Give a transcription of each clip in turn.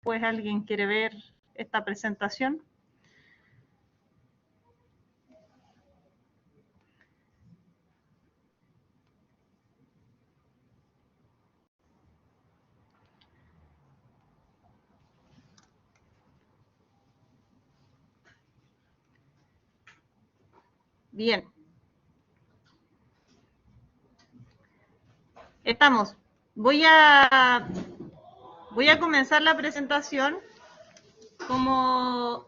después alguien quiere ver esta presentación. Bien. Estamos. Voy a comenzar la presentación. Como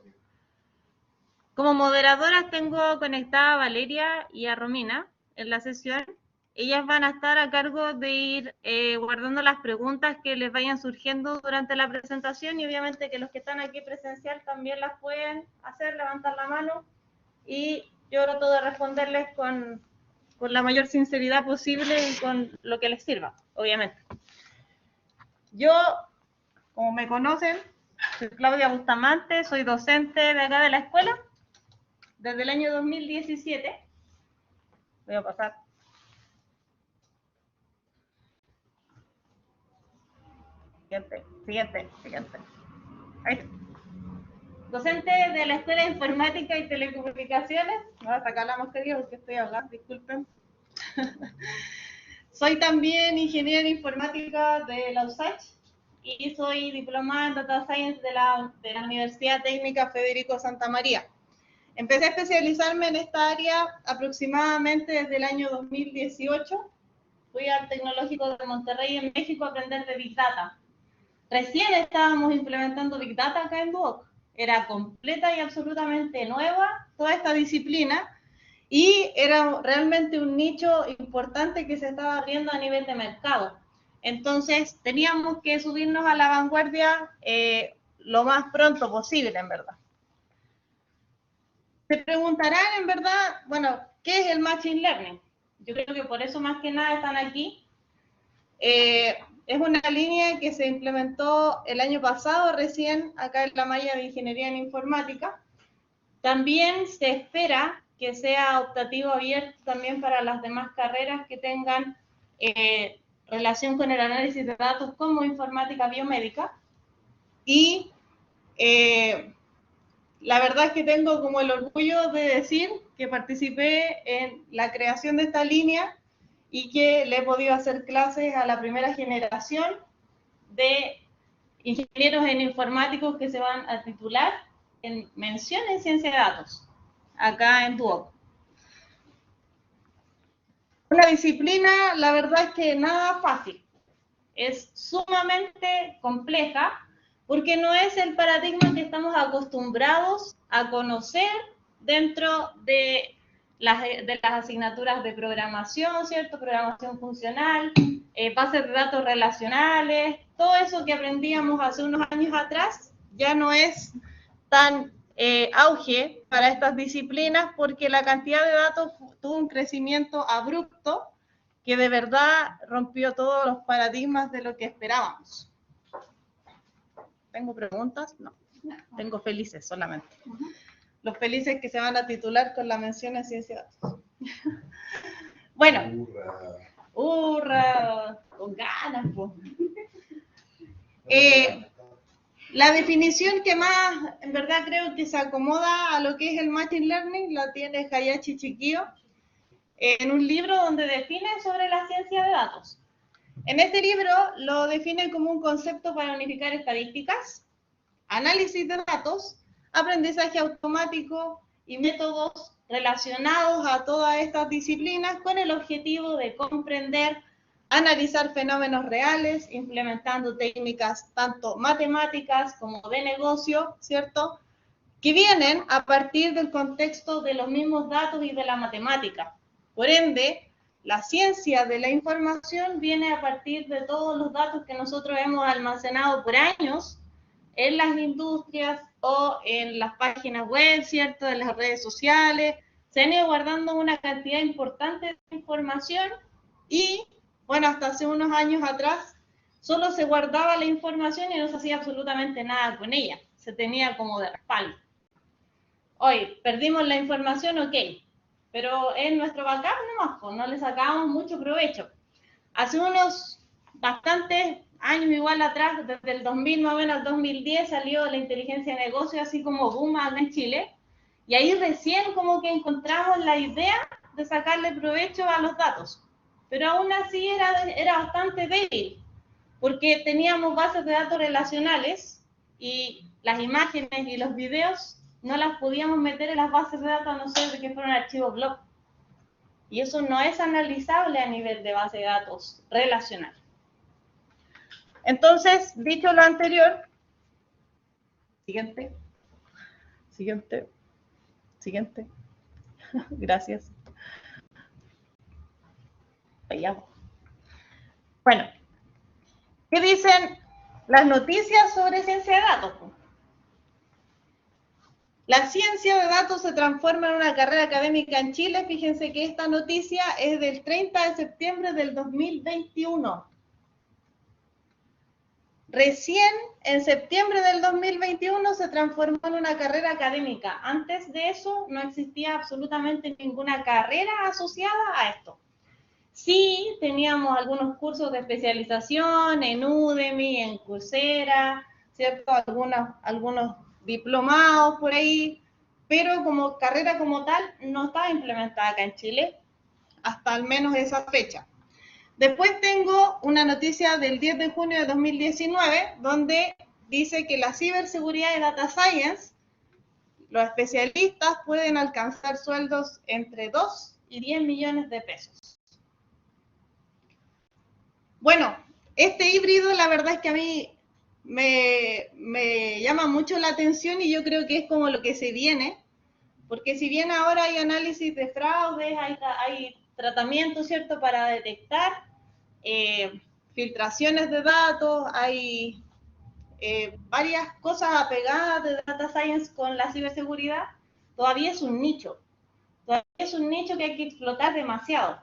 moderadoras tengo conectada a Valeria y a Romina en la sesión. Ellas van a estar a cargo de ir guardando las preguntas que les vayan surgiendo durante la presentación, y obviamente que los que están aquí presencial también las pueden hacer, levantar la mano, y yo trato de responderles con la mayor sinceridad posible y con lo que les sirva, obviamente. Yo, como me conocen, soy Claudia Bustamante, soy docente de acá de la escuela desde el año 2017. Voy a pasar. Siguiente. Ahí está. Docente de la Escuela de Informática y Telecomunicaciones. Me voy a sacar la mascarilla porque estoy hablando, disculpen. Soy también ingeniera en informática de la USACH y soy diplomada en Data Science de la Universidad Técnica Federico Santa María. Empecé a especializarme en esta área aproximadamente desde el año 2018. Fui al Tecnológico de Monterrey en México a aprender de Big Data. Recién estábamos implementando Big Data acá en Duoc. Era completa y absolutamente nueva toda esta disciplina y era realmente un nicho importante que se estaba abriendo a nivel de mercado. Entonces teníamos que subirnos a la vanguardia lo más pronto posible, en verdad. Se preguntarán, en verdad, bueno, ¿qué es el Machine Learning? Yo creo que por eso más que nada están aquí. Es una línea que se implementó el año pasado recién acá en la malla de Ingeniería en Informática. También se espera que sea optativo abierto también para las demás carreras que tengan relación con el análisis de datos como informática biomédica. Y la verdad es que tengo como el orgullo de decir que participé en la creación de esta línea y que le he podido hacer clases a la primera generación de ingenieros en informáticos que se van a titular en mención en ciencia de datos, acá en Duoc. Una disciplina, la verdad es que nada fácil, es sumamente compleja, porque no es el paradigma que estamos acostumbrados a conocer dentro de las asignaturas de programación, ¿cierto? Programación funcional, bases de datos relacionales, todo eso que aprendíamos hace unos años atrás ya no es tan auge para estas disciplinas, porque la cantidad de datos tuvo un crecimiento abrupto que de verdad rompió todos los paradigmas de lo que esperábamos. ¿Tengo preguntas? No. Tengo felices solamente. Los felices que se van a titular con la mención en ciencia de datos. Bueno. ¡Hurra! Con ganas, pues. La definición que más, en verdad, creo que se acomoda a lo que es el Machine Learning la tiene Hayashi Chikio en un libro donde define sobre la ciencia de datos. En este libro lo define como un concepto para unificar estadísticas, análisis de datos, aprendizaje automático y métodos relacionados a todas estas disciplinas con el objetivo de comprender, analizar fenómenos reales, implementando técnicas tanto matemáticas como de negocio, ¿cierto?, que vienen a partir del contexto de los mismos datos y de la matemática. Por ende, la ciencia de la información viene a partir de todos los datos que nosotros hemos almacenado por años en las industrias o en las páginas web, ¿cierto?, en las redes sociales. Se han ido guardando una cantidad importante de información y, bueno, hasta hace unos años atrás solo se guardaba la información y no se hacía absolutamente nada con ella. Se tenía como de respaldo. Hoy, perdimos la información, ok, pero en nuestro backup nomás, pues, no le sacábamos mucho provecho. Hace unos bastantes años igual atrás, desde el 2000 más o menos al 2010 salió la inteligencia de negocio así como boom acá en Chile, y ahí recién como que encontramos la idea de sacarle provecho a los datos, pero aún así era bastante débil, porque teníamos bases de datos relacionales y las imágenes y los videos no las podíamos meter en las bases de datos a no ser que fueran archivos blob. Y eso no es analizable a nivel de base de datos relacional. Entonces, dicho lo anterior, siguiente, gracias. Vayamos. Bueno, ¿qué dicen las noticias sobre ciencia de datos? La ciencia de datos se transforma en una carrera académica en Chile. Fíjense que esta noticia es del 30 de septiembre del 2021. Recién en septiembre del 2021 se transformó en una carrera académica. Antes de eso no existía absolutamente ninguna carrera asociada a esto. Sí, teníamos algunos cursos de especialización en Udemy, en Coursera, ¿cierto? Algunos diplomados por ahí, pero como carrera como tal no estaba implementada acá en Chile, hasta al menos esa fecha. Después tengo una noticia del 10 de junio de 2019, donde dice que la ciberseguridad y data science, los especialistas pueden alcanzar sueldos entre 2 y 10 millones de pesos. Bueno, este híbrido la verdad es que a mí me llama mucho la atención y yo creo que es como lo que se viene, porque si bien ahora hay análisis de fraudes, hay tratamientos, ¿cierto?, para detectar filtraciones de datos, hay varias cosas apegadas de data science con la ciberseguridad, todavía es un nicho que hay que explotar demasiado.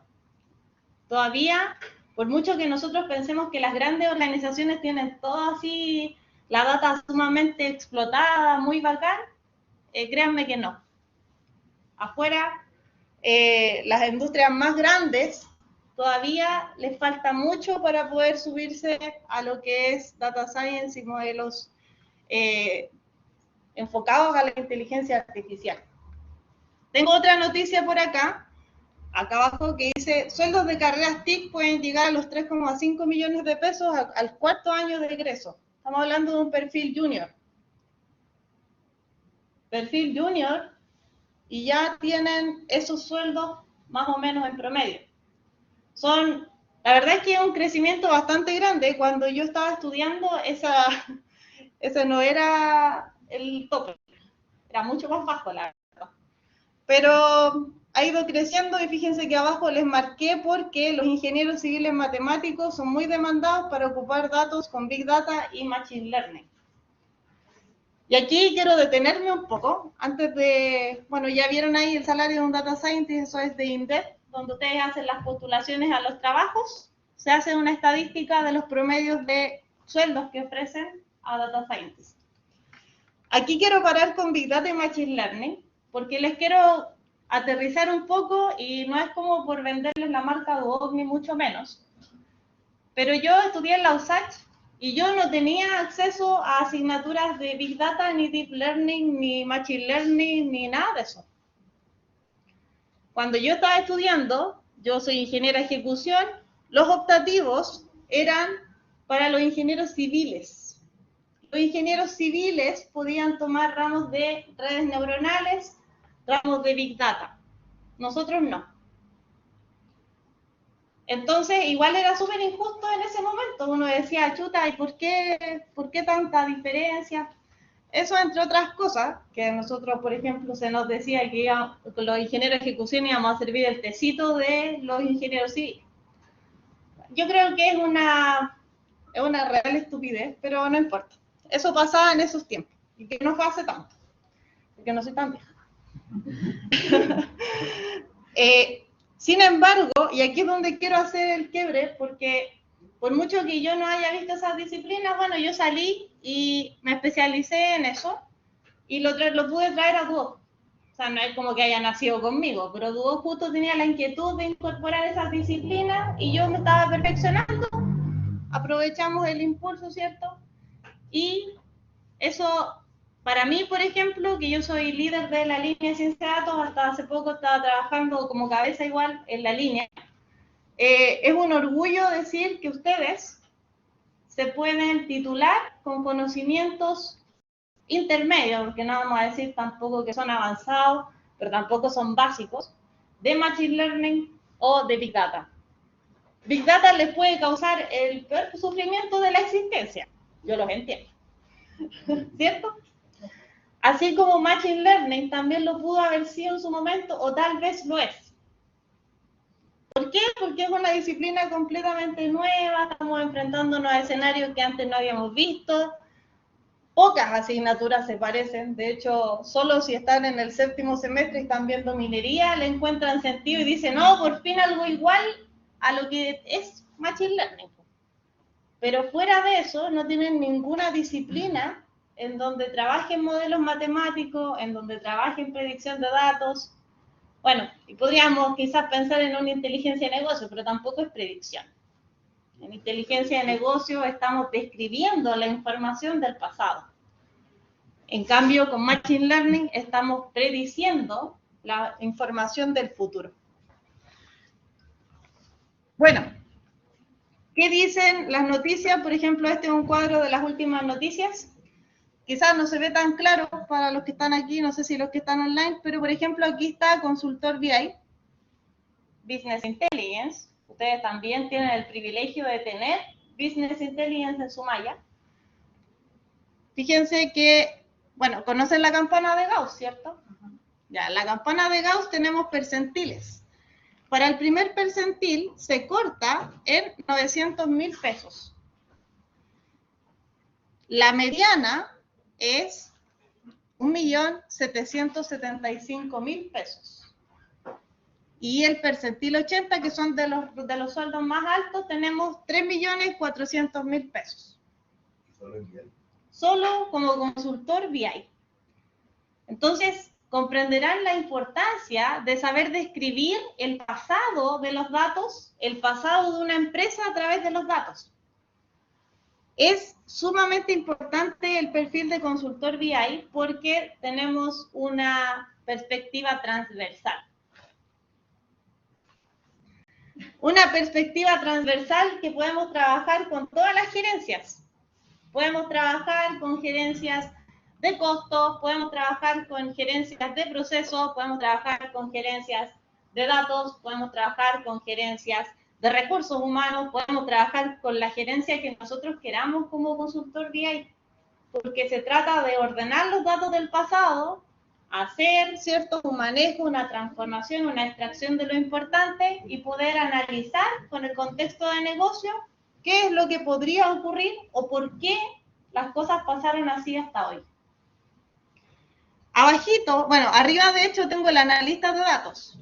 Todavía, por mucho que nosotros pensemos que las grandes organizaciones tienen todo así, la data sumamente explotada, muy bacán, créanme que no. Afuera, las industrias más grandes todavía les falta mucho para poder subirse a lo que es data science y modelos enfocados a la inteligencia artificial. Tengo otra noticia por acá abajo, que dice, sueldos de carreras TIC pueden llegar a los 3,5 millones de pesos al cuarto año de egreso. Estamos hablando de un perfil junior. Perfil junior, y ya tienen esos sueldos más o menos en promedio. La verdad es que es un crecimiento bastante grande. Cuando yo estaba estudiando, ese no era el tope, era mucho más bajo, la verdad. Pero ha ido creciendo y fíjense que abajo les marqué porque los ingenieros civiles matemáticos son muy demandados para ocupar datos con Big Data y Machine Learning. Y aquí quiero detenerme un poco, antes de, bueno, ya vieron ahí el salario de un Data Scientist, eso es de INDEP, donde ustedes hacen las postulaciones a los trabajos, se hace una estadística de los promedios de sueldos que ofrecen a Data Scientists. Aquí quiero parar con Big Data y Machine Learning, porque les quiero aterrizar un poco y no es como por venderles la marca Duoc ni mucho menos. Pero yo estudié en la USACH y yo no tenía acceso a asignaturas de Big Data, ni Deep Learning, ni Machine Learning, ni nada de eso. Cuando yo estaba estudiando, yo soy ingeniera de ejecución, los optativos eran para los ingenieros civiles. Los ingenieros civiles podían tomar ramos de redes neuronales, ramos de Big Data. Nosotros no. Entonces, igual era súper injusto en ese momento. Uno decía, chuta, ¿y por qué tanta diferencia? Eso, entre otras cosas, que nosotros, por ejemplo, se nos decía que los ingenieros de ejecución íbamos a servir el tecito de los ingenieros civiles. Yo creo que es una real estupidez, pero no importa. Eso pasaba en esos tiempos, y que no fue hace tanto, porque no soy tan vieja. Sin embargo, y aquí es donde quiero hacer el quiebre, porque por mucho que yo no haya visto esas disciplinas, bueno, yo salí y me especialicé en eso y lo pude traer a Duoc. O sea, no es como que haya nacido conmigo, pero Duoc justo tenía la inquietud de incorporar esas disciplinas y yo me estaba perfeccionando aprovechamos el impulso, ¿cierto? Y eso, para mí, por ejemplo, que yo soy líder de la línea de ciencia de datos, hasta hace poco estaba trabajando como cabeza igual en la línea, es un orgullo decir que ustedes se pueden titular con conocimientos intermedios, porque no vamos a decir tampoco que son avanzados, pero tampoco son básicos, de Machine Learning o de Big Data. Big Data les puede causar el peor sufrimiento de la existencia, yo los entiendo, ¿cierto? Así como Machine Learning también lo pudo haber sido en su momento, o tal vez lo es. ¿Por qué? Porque es una disciplina completamente nueva, estamos enfrentándonos a escenarios que antes no habíamos visto, pocas asignaturas se parecen, de hecho, solo si están en el 7º semestre y están viendo minería, le encuentran sentido y dicen, no, por fin algo igual a lo que es Machine Learning. Pero fuera de eso, no tienen ninguna disciplina en donde trabajen modelos matemáticos, en donde trabajen predicción de datos. Bueno, y podríamos quizás pensar en una inteligencia de negocio, pero tampoco es predicción. En inteligencia de negocio estamos describiendo la información del pasado. En cambio, con Machine Learning estamos prediciendo la información del futuro. Bueno, ¿qué dicen las noticias? Por ejemplo, este es un cuadro de las últimas noticias. Quizás no se ve tan claro para los que están aquí, no sé si los que están online, pero por ejemplo aquí está Consultor BI, Business Intelligence. Ustedes también tienen el privilegio de tener Business Intelligence en su malla. Fíjense que, bueno, conocen la campana de Gauss, ¿cierto? Ya, en la campana de Gauss tenemos percentiles. Para el primer percentil se corta en 900.000 pesos. La mediana es 1.775.000 pesos. Y el percentil 80, que son de los sueldos más altos, tenemos 3.400.000 pesos. Solo como consultor BI. Entonces, comprenderán la importancia de saber describir el pasado de los datos, el pasado de una empresa a través de los datos. Es sumamente importante el perfil de consultor BI porque tenemos una perspectiva transversal. Una perspectiva transversal que podemos trabajar con todas las gerencias. Podemos trabajar con gerencias de costos, podemos trabajar con gerencias de procesos, podemos trabajar con gerencias de datos, podemos trabajar con gerencias de recursos humanos, podemos trabajar con la gerencia que nosotros queramos como consultor BI, porque se trata de ordenar los datos del pasado, hacer, ¿cierto?, un manejo, una transformación, una extracción de lo importante y poder analizar con el contexto de negocio qué es lo que podría ocurrir o por qué las cosas pasaron así hasta hoy. Abajito, bueno, arriba de hecho tengo el analista de datos.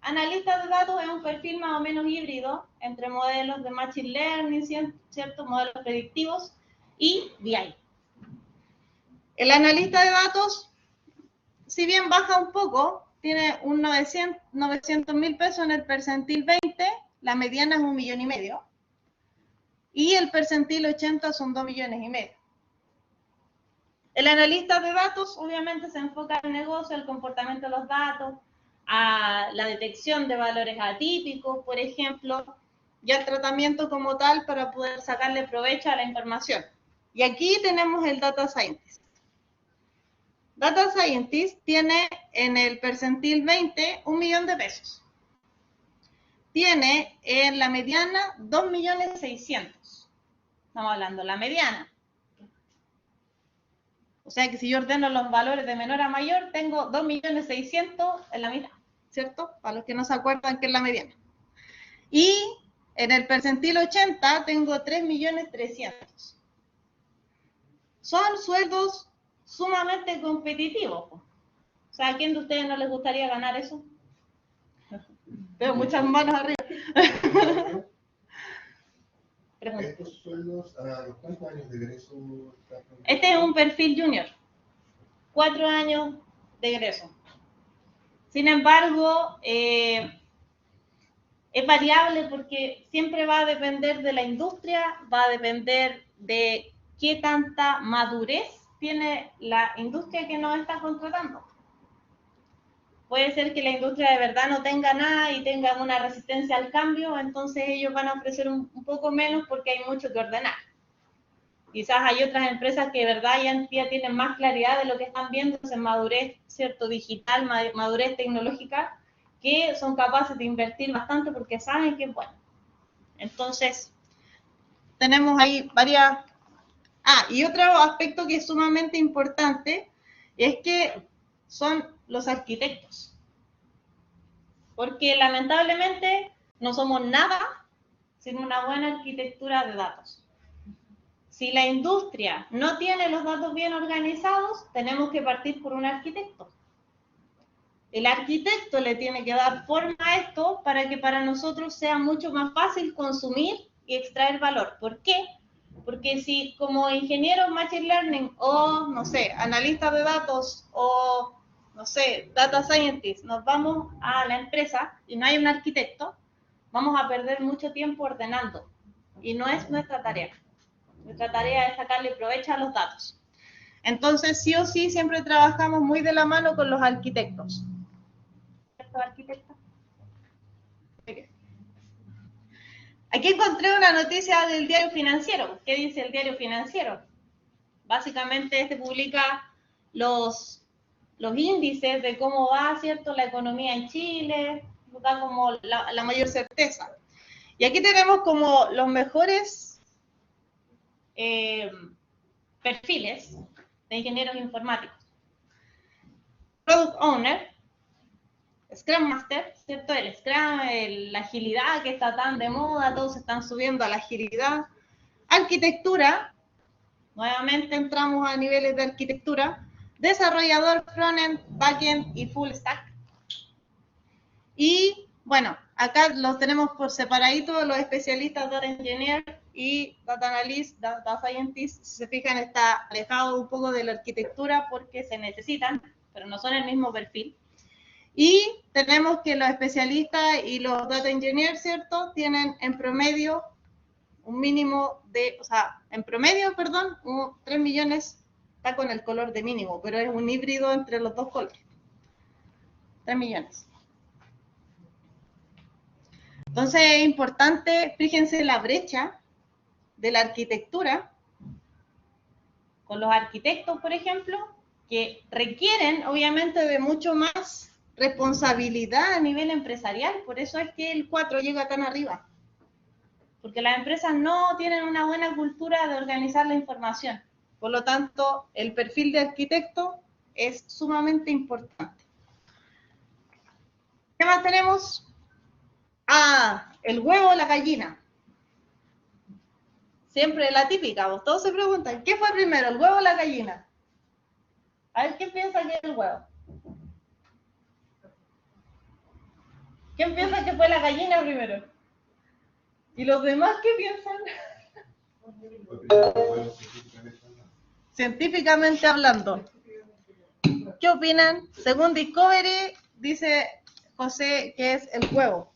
Analista de datos es un perfil más o menos híbrido entre modelos de Machine Learning, ¿cierto?, modelos predictivos y BI. El analista de datos, si bien baja un poco, tiene un 900.000 pesos en el percentil 20, la mediana es 1,5 millones, y el percentil 80 son 2,5 millones. El analista de datos obviamente se enfoca en el negocio, al comportamiento de los datos, a la detección de valores atípicos, por ejemplo, y al tratamiento como tal para poder sacarle provecho a la información. Y aquí tenemos el Data Scientist. Data Scientist tiene en el percentil 20 1 millón de pesos. Tiene en la mediana 2.600.000. Estamos hablando de la mediana. O sea que si yo ordeno los valores de menor a mayor, tengo 2.600.000 en la mitad, ¿cierto? Para los que no se acuerdan que es la mediana. Y en el percentil 80 tengo 3.300.000. Son sueldos sumamente competitivos. O sea, ¿a quién de ustedes no les gustaría ganar eso? Veo muchas manos arriba. ¿Estos sueldos a los cuántos años de egreso? Este es un perfil junior. 4 años de egreso. Sin embargo, es Es variable porque siempre va a depender de la industria, va a depender de qué tanta madurez tiene la industria que nos está contratando. Puede ser que la industria de verdad no tenga nada y tenga una resistencia al cambio, entonces ellos van a ofrecer un poco menos porque hay mucho que ordenar. Quizás hay otras empresas que de verdad ya tienen más claridad de lo que están viendo en madurez, ¿cierto? Digital, madurez tecnológica, que son capaces de invertir bastante porque saben que es bueno. Entonces, tenemos ahí varias... y otro aspecto que es sumamente importante es que son los arquitectos. Porque lamentablemente no somos nada sin una buena arquitectura de datos. Si la industria no tiene los datos bien organizados, tenemos que partir por un arquitecto. El arquitecto le tiene que dar forma a esto para que para nosotros sea mucho más fácil consumir y extraer valor. ¿Por qué? Porque si como ingenieros Machine Learning o, no sé, analistas de datos o, no sé, Data Scientist, nos vamos a la empresa y no hay un arquitecto, vamos a perder mucho tiempo ordenando. Y no es nuestra tarea. Nuestra tarea es sacarle provecho a los datos. Entonces, sí o sí, siempre trabajamos muy de la mano con los arquitectos. ¿Cierto, arquitecto? Aquí encontré una noticia del Diario Financiero. ¿Qué dice el Diario Financiero? Básicamente, publica los índices de cómo va, ¿cierto?, la economía en Chile, da como la mayor certeza. Y aquí tenemos como los mejores perfiles de ingenieros informáticos. Product Owner, Scrum Master, ¿cierto? El Scrum, la agilidad que está tan de moda, todos están subiendo a la agilidad. Arquitectura, nuevamente entramos a niveles de arquitectura. Desarrollador, frontend, backend y full stack. Y bueno, acá los tenemos por separadito, los especialistas Data Engineer y Data Analyst, Data Scientist. Si se fijan, está alejado un poco de la arquitectura porque se necesitan, pero no son el mismo perfil. Y tenemos que los especialistas y los Data Engineers, ¿cierto?, tienen en promedio un mínimo de, o sea, en promedio, perdón, 3 millones, está con el color de mínimo, pero es un híbrido entre los dos colores. 3 millones. Entonces es importante, fíjense la brecha de la arquitectura con los arquitectos, por ejemplo, que requieren obviamente de mucho más responsabilidad a nivel empresarial. Por eso es que el 4 llega tan arriba. Porque las empresas no tienen una buena cultura de organizar la información. Por lo tanto, el perfil de arquitecto es sumamente importante. ¿Qué más tenemos? El huevo o la gallina. Siempre la típica, todos se preguntan, ¿qué fue primero, el huevo o la gallina? A ver, ¿quién piensa que es el huevo? ¿Quién piensa que fue la gallina primero? ¿Y los demás qué piensan? Científicamente hablando. ¿Qué opinan? Según Discovery, dice José que es el huevo.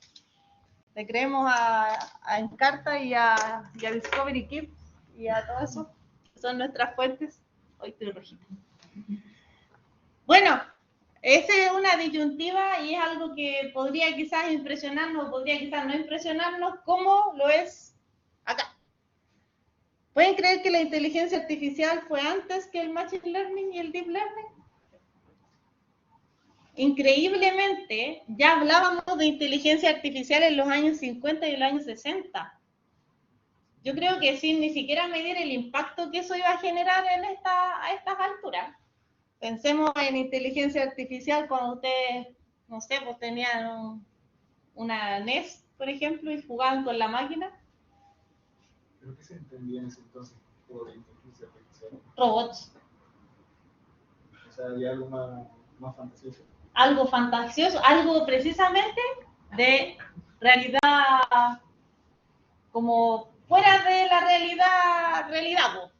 Le creemos a Encarta y a Discovery Kids y a todo eso. Son nuestras fuentes. Hoy estoy rojita. Bueno, esa es una disyuntiva y es algo que podría quizás impresionarnos, podría quizás no impresionarnos, como lo es acá. ¿Pueden creer que la inteligencia artificial fue antes que el Machine Learning y el Deep Learning? Increíblemente, ya hablábamos de inteligencia artificial en los años 50 y en los años 60. Yo creo que sin ni siquiera medir el impacto que eso iba a generar a estas alturas. Pensemos en inteligencia artificial cuando ustedes, no sé, pues tenían una NES, por ejemplo, y jugaban con la máquina. ¿Pero qué se entendía en ese entonces por inteligencia artificial? Robots. O sea, había algo más fantasioso. Algo fantasioso, algo precisamente de realidad, como fuera de la realidad.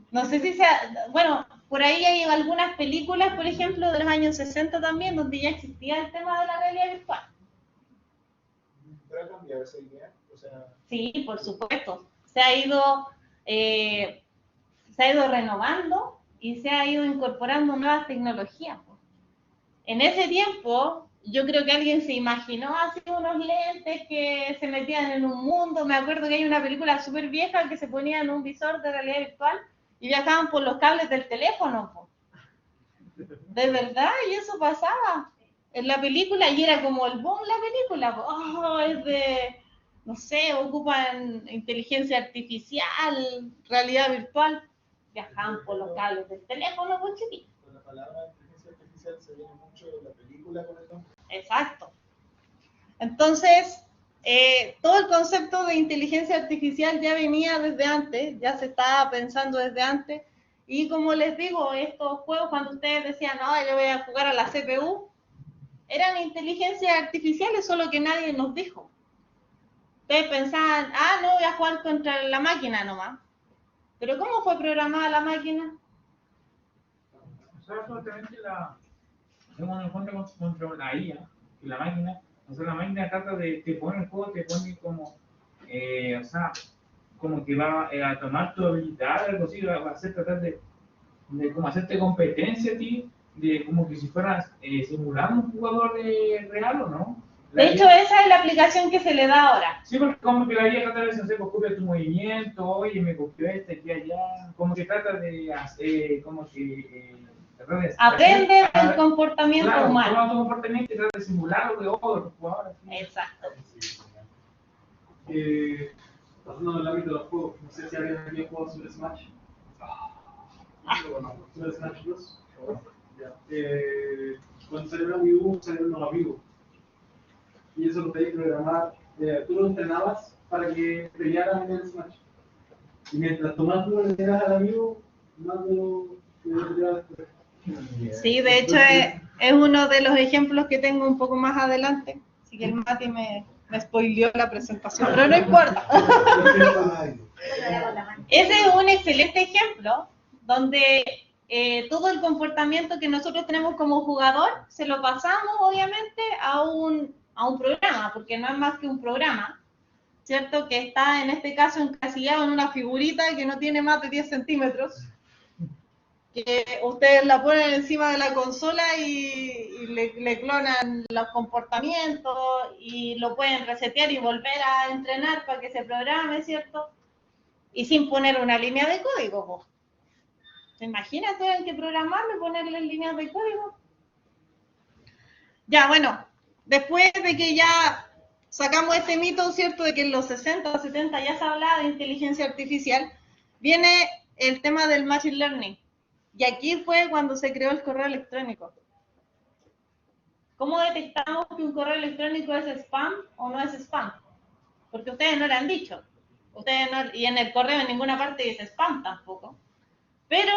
No sé si sea, bueno, por ahí hay algunas películas, por ejemplo, de los años 60 también, donde ya existía el tema de la realidad virtual. ¿Pero ha cambiado esa idea? O sea, Sí, por supuesto. Eh, se ha ido renovando y se ha ido incorporando nuevas tecnologías. En ese tiempo, yo creo que alguien se imaginó así unos lentes que se metían en un mundo. Me acuerdo que hay una película súper vieja que se ponía en un visor de realidad virtual y viajaban por los cables del teléfono. Po. De verdad, y eso pasaba en la película y era como el boom la película. Po. Oh, es de, no sé, ocupan inteligencia artificial, realidad virtual. Viajaban por los cables del teléfono, pues chiquito. con la palabra inteligencia artificial se viene mucho de la película con el nombre. Exacto. Entonces, todo el concepto de inteligencia artificial ya venía desde antes, ya se estaba pensando desde antes. Y como les digo, estos juegos, cuando ustedes decían, no, yo voy a jugar a la CPU, eran inteligencias artificiales, solo que nadie nos dijo. Ustedes pensaban, no, voy a jugar contra la máquina nomás. Pero ¿cómo fue programada la máquina? O sea, absolutamente tengo un encuentro contra la IA y la máquina. O sea, la máquina trata de, te pone el juego, te pone como, o sea, como que va a tomar tu habilidad, algo así, va a hacer tratar de como hacerte competencia a ti, de como que si fueras simulando un jugador real o no. De hecho, esa es la aplicación que se le da ahora. Sí, porque como que la IA trata de hacer, pues copia tu movimiento, oye, me copió este aquí allá, como que trata de hacer, como que aprende el comportamiento humano. Toma tu comportamiento y trata de simularlo de otros jugadores. Exacto. Pasando en el ámbito de los juegos, no sé si alguien aquí ha jugado Super Smash. Super Smash Bros. Cuando salió la Wii U, salieron los amigos. Y eso lo podías programar. Tú lo entrenabas para que pelearan en el Smash. Y mientras tú más lo entregas al amigo, más lo entregas después. Sí, de hecho es uno de los ejemplos que tengo un poco más adelante. Así que el Mati me spoileó la presentación, pero no importa. Ese es un excelente ejemplo donde todo el comportamiento que nosotros tenemos como jugador se lo pasamos obviamente a un programa, porque no es más que un programa, ¿cierto? Que está en este caso encasillado en una figurita que no tiene más de 10 centímetros. Que ustedes la ponen encima de la consola y le clonan los comportamientos y lo pueden resetear y volver a entrenar para que se programe, ¿cierto? Y sin poner una línea de código, po. ¿Se imaginan? Tienen que programarlo y ponerle líneas de código. Ya, bueno, después de que ya sacamos este mito, ¿cierto? De que en los 60 o 70 ya se hablaba de inteligencia artificial, viene el tema del machine learning. Y aquí fue cuando se creó el correo electrónico. ¿Cómo detectamos que un correo electrónico es spam o no es spam? Porque ustedes no lo han dicho. Ustedes no, y en el correo en ninguna parte dice spam tampoco. Pero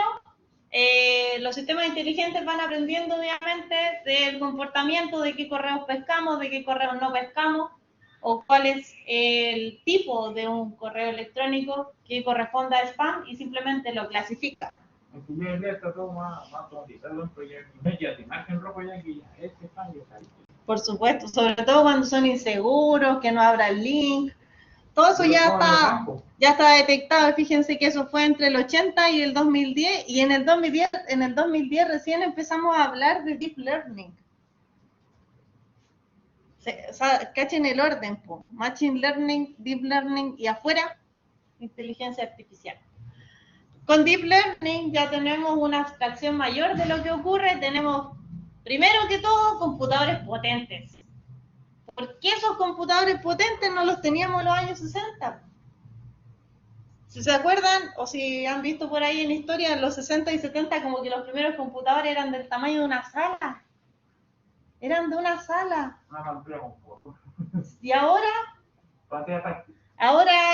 los sistemas inteligentes van aprendiendo obviamente del comportamiento, de qué correos pescamos, de qué correos no pescamos, o cuál es el tipo de un correo electrónico que corresponda a spam y simplemente lo clasifica. Aunque ya está todo más automatizado, pero ya te imagen rojo ya que ya este fan ya está ahí. Por supuesto, sobre todo cuando son inseguros, que no abra el link. Todo eso ya está detectado. Fíjense que eso fue entre el 80 y el 2010. Y en el 2010 recién empezamos a hablar de Deep Learning. O sea, cachen el orden, po. Machine Learning, Deep Learning y afuera, inteligencia artificial. Con Deep Learning ya tenemos una abstracción mayor de lo que ocurre. Tenemos, primero que todo, computadores potentes. ¿Por qué esos computadores potentes no los teníamos en los años 60? Si se acuerdan, o si han visto por ahí en historia, en los 60 y 70 como que los primeros computadores eran del tamaño de una sala. Eran de una sala. Una pantalla con fotos. Y ahora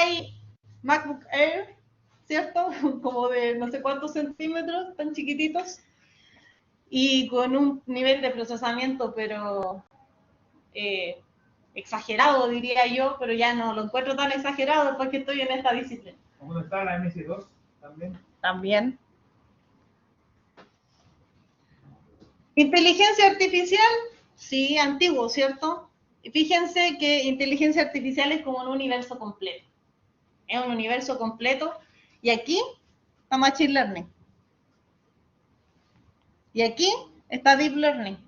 hay MacBook Air, ¿cierto? Como de no sé cuántos centímetros, tan chiquititos. Y con un nivel de procesamiento, pero exagerado, diría yo, pero ya no lo encuentro tan exagerado después que estoy en esta disciplina. ¿Cómo está la MS2 también? También. Inteligencia artificial, sí, antiguo, ¿cierto? Y fíjense que inteligencia artificial es como un universo completo. Es un universo completo. Y aquí está Machine Learning. Y aquí está Deep Learning.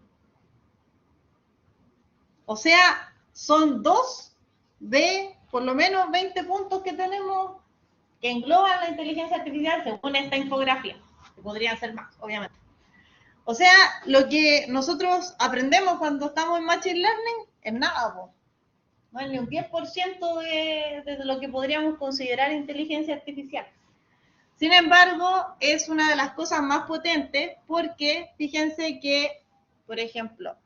O sea, son 2 de por lo menos 20 puntos que tenemos que engloban la inteligencia artificial según esta infografía, que podrían ser más, obviamente. O sea, lo que nosotros aprendemos cuando estamos en Machine Learning es nada, po. No es ni un 10% de lo que podríamos considerar inteligencia artificial. Sin embargo, es una de las cosas más potentes porque fíjense que, por ejemplo,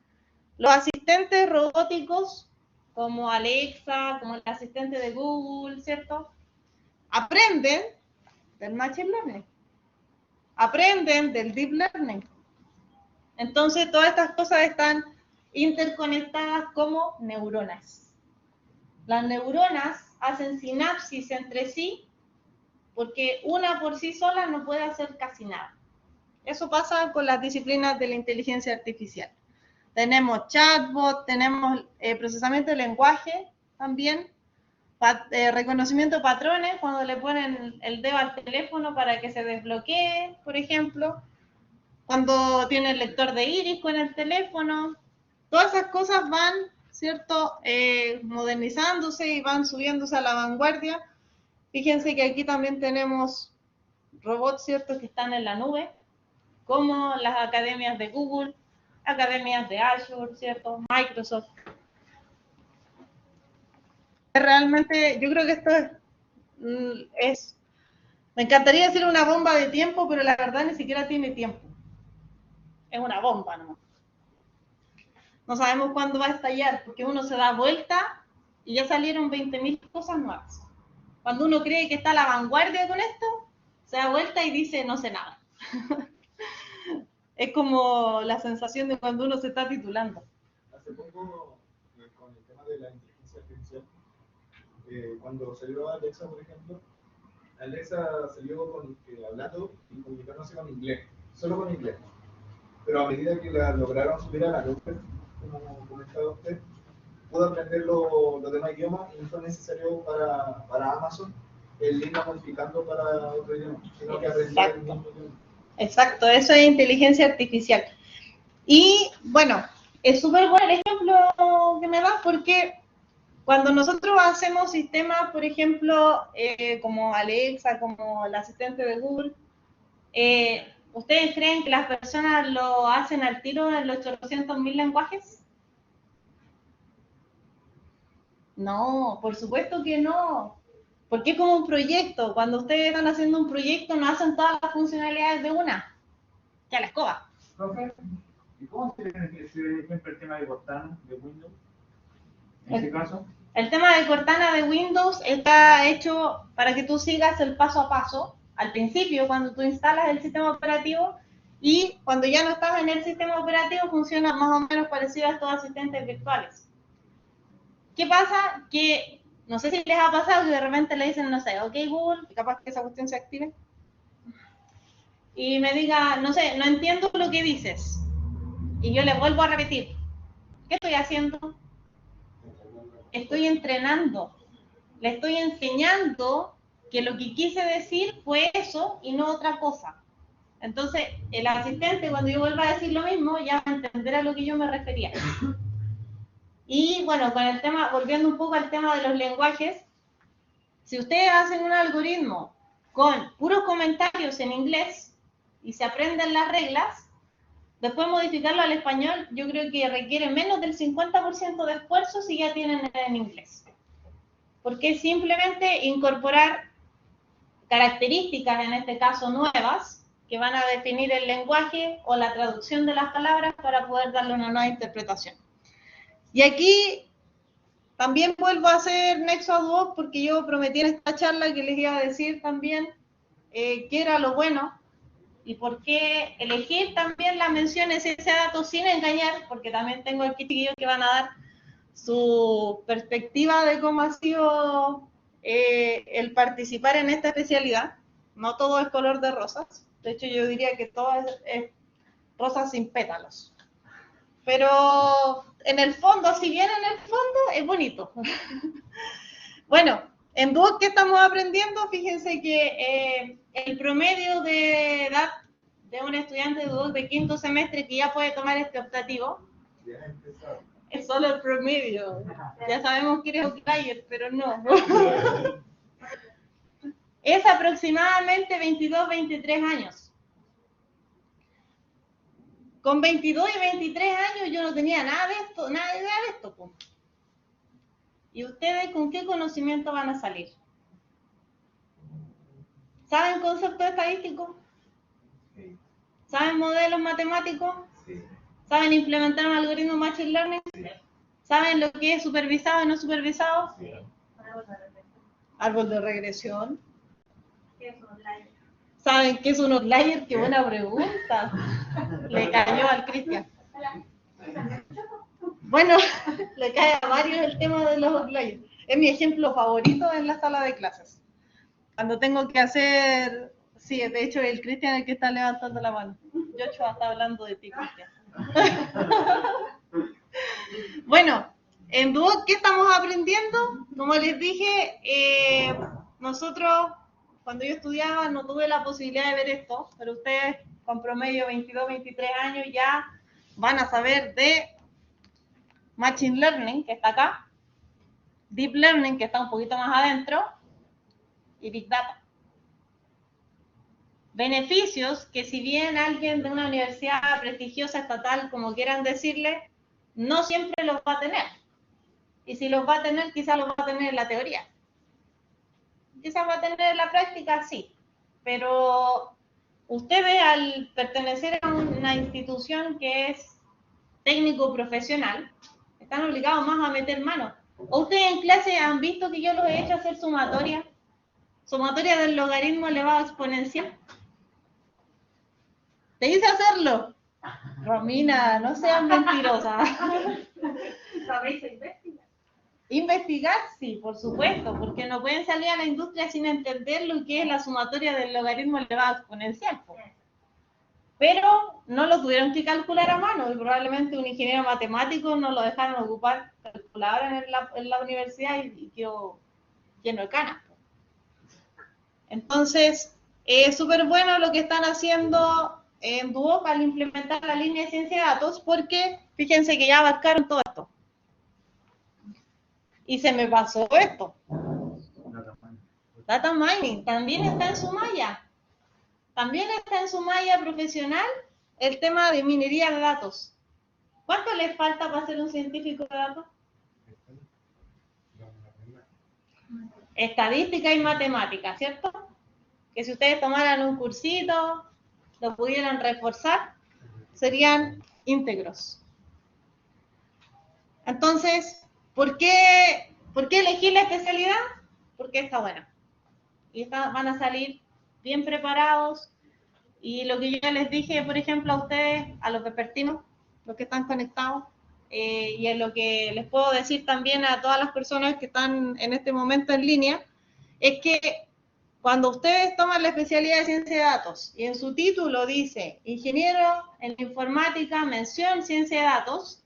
los asistentes robóticos como Alexa, como el asistente de Google, ¿cierto? Aprenden del Machine Learning, aprenden del Deep Learning. Entonces, todas estas cosas están interconectadas como neuronas. Las neuronas hacen sinapsis entre sí porque una por sí sola no puede hacer casi nada. Eso pasa con las disciplinas de la inteligencia artificial. Tenemos chatbot, tenemos procesamiento de lenguaje también, reconocimiento de patrones, cuando le ponen el dedo al teléfono para que se desbloquee, por ejemplo, cuando tiene el lector de iris con el teléfono. Todas esas cosas van, ¿cierto?, modernizándose y van subiéndose a la vanguardia. Fíjense que aquí también tenemos robots, ¿cierto?, que están en la nube, como las academias de Google, academias de Azure, ¿cierto?, Microsoft. Realmente, yo creo que esto me encantaría decir una bomba de tiempo, pero la verdad ni siquiera tiene tiempo. Es una bomba, ¿no? No sabemos cuándo va a estallar, porque uno se da vuelta y ya salieron 20.000 cosas nuevas. Cuando uno cree que está a la vanguardia con esto, se da vuelta y dice, no sé nada. Es como la sensación de cuando uno se está titulando. Hace poco, con el tema de la inteligencia artificial, cuando salió Alexa, por ejemplo, Alexa salió hablando y comunicándose con inglés, solo con inglés. Pero a medida que la lograron subir a la nube, como comentaba usted, pudo aprender los demás idiomas y no fue necesario para Amazon el irla modificando para otro idioma, sino que aprendía el mismo idioma. Exacto, eso es inteligencia artificial. Y bueno, es súper bueno el ejemplo que me das porque cuando nosotros hacemos sistemas, por ejemplo, como Alexa, como el asistente de Google, ¿ustedes creen que las personas lo hacen al tiro en los 800.000 lenguajes? No, por supuesto que no. Porque es como un proyecto. Cuando ustedes están haciendo un proyecto, no hacen todas las funcionalidades de una. Ya la escoba. Profe, ¿y cómo se ve siempre el tema de Cortana, de Windows? En este caso. El tema de Cortana de Windows está hecho para que tú sigas el paso a paso. Al principio, cuando tú instalas el sistema operativo, y cuando ya no estás en el sistema operativo, funciona más o menos parecido a estos asistentes virtuales. ¿Qué pasa? Que no sé si les ha pasado que de repente le dicen, no sé, ok Google, capaz que esa cuestión se active, y me diga, no sé, no entiendo lo que dices. Y yo le vuelvo a repetir, ¿qué estoy haciendo? Estoy entrenando, le estoy enseñando que lo que quise decir fue eso y no otra cosa. Entonces, el asistente, cuando yo vuelva a decir lo mismo, ya va a entender a lo que yo me refería. Y bueno, con el tema, volviendo un poco al tema de los lenguajes, si ustedes hacen un algoritmo con puros comentarios en inglés y se aprenden las reglas, después modificarlo al español, yo creo que requiere menos del 50% de esfuerzo si ya tienen en inglés. Porque es simplemente incorporar características, en este caso nuevas, que van a definir el lenguaje o la traducción de las palabras para poder darle una nueva interpretación. Y aquí también vuelvo a hacer nexo ad hoc porque yo prometí en esta charla que les iba a decir también qué era lo bueno y por qué elegir también las menciones ese dato sin engañar, porque también tengo aquí chiquillos que van a dar su perspectiva de cómo ha sido el participar en esta especialidad. No todo es color de rosas, de hecho yo diría que todo es rosas sin pétalos. pero en el fondo, si bien en el fondo, es bonito. Bueno, en Duoc, ¿qué estamos aprendiendo? Fíjense que el promedio de edad de un estudiante de Duoc de quinto semestre que ya puede tomar este optativo Ya empezado. es solo el promedio. Ya sabemos que eres outlier, pero no. Es aproximadamente 22, 23 años. Con 22 y 23 años yo no tenía nada de esto, nada de idea de esto. Po. ¿Y ustedes con qué conocimiento van a salir? ¿Saben conceptos estadísticos? Sí. ¿Saben modelos matemáticos? Sí. ¿Saben implementar un algoritmo Machine Learning? Sí. ¿Saben lo que es supervisado y no supervisado? Sí. Árbol de regresión. ¿Qué es un outlier? ¿Saben qué es un outlier? ¡Qué buena pregunta! Le cayó al Cristian. Bueno, le cae a varios el tema de los outliers. Es mi ejemplo favorito en la sala de clases. Cuando tengo que hacer... Sí, de hecho, el Cristian es el que está levantando la mano. Joshua está hablando de ti, Cristian. Bueno, en Duoc, ¿qué estamos aprendiendo? Como les dije, nosotros, cuando yo estudiaba, no tuve la posibilidad de ver esto, pero ustedes con promedio 22, 23 años ya van a saber de Machine Learning, que está acá, Deep Learning, que está un poquito más adentro, y Big Data. Beneficios que si bien alguien de una universidad prestigiosa estatal, como quieran decirle, no siempre los va a tener. Y si los va a tener, quizás los va a tener en la teoría. Quizás va a tener en la práctica, sí. Pero ustedes, al pertenecer a una institución que es técnico profesional, están obligados más a meter mano. ¿O ustedes en clase han visto que yo los he hecho hacer sumatoria? Sumatoria del logaritmo elevado exponencial. ¿Te hice hacerlo? Romina, no seas mentirosa. ¿Sabéis investigar? Investigar, sí, por supuesto, porque no pueden salir a la industria sin entender lo que es la sumatoria del logaritmo elevado exponencial. Po. Pero no lo tuvieron que calcular a mano y probablemente un ingeniero matemático no lo dejaron ocupar calculadora en la universidad y quedó lleno de canas. Entonces, es súper bueno lo que están haciendo en Duoc al implementar la línea de ciencia de datos, porque fíjense que ya abarcaron todo esto. Y se me pasó esto. Data mining también está en su malla. También está en su malla profesional el tema de minería de datos. ¿Cuánto les falta para ser un científico de datos? Estadística y matemática, ¿cierto? Que si ustedes tomaran un cursito, lo pudieran reforzar, serían íntegros. Entonces, ¿por qué elegir la especialidad? Porque está buena. Y van a salir bien preparados. Y lo que yo ya les dije, por ejemplo, a ustedes, a los vespertinos, los que están conectados, y en lo que les puedo decir también a todas las personas que están en este momento en línea, es que cuando ustedes toman la especialidad de ciencia de datos y en su título dice ingeniero en informática, mención ciencia de datos,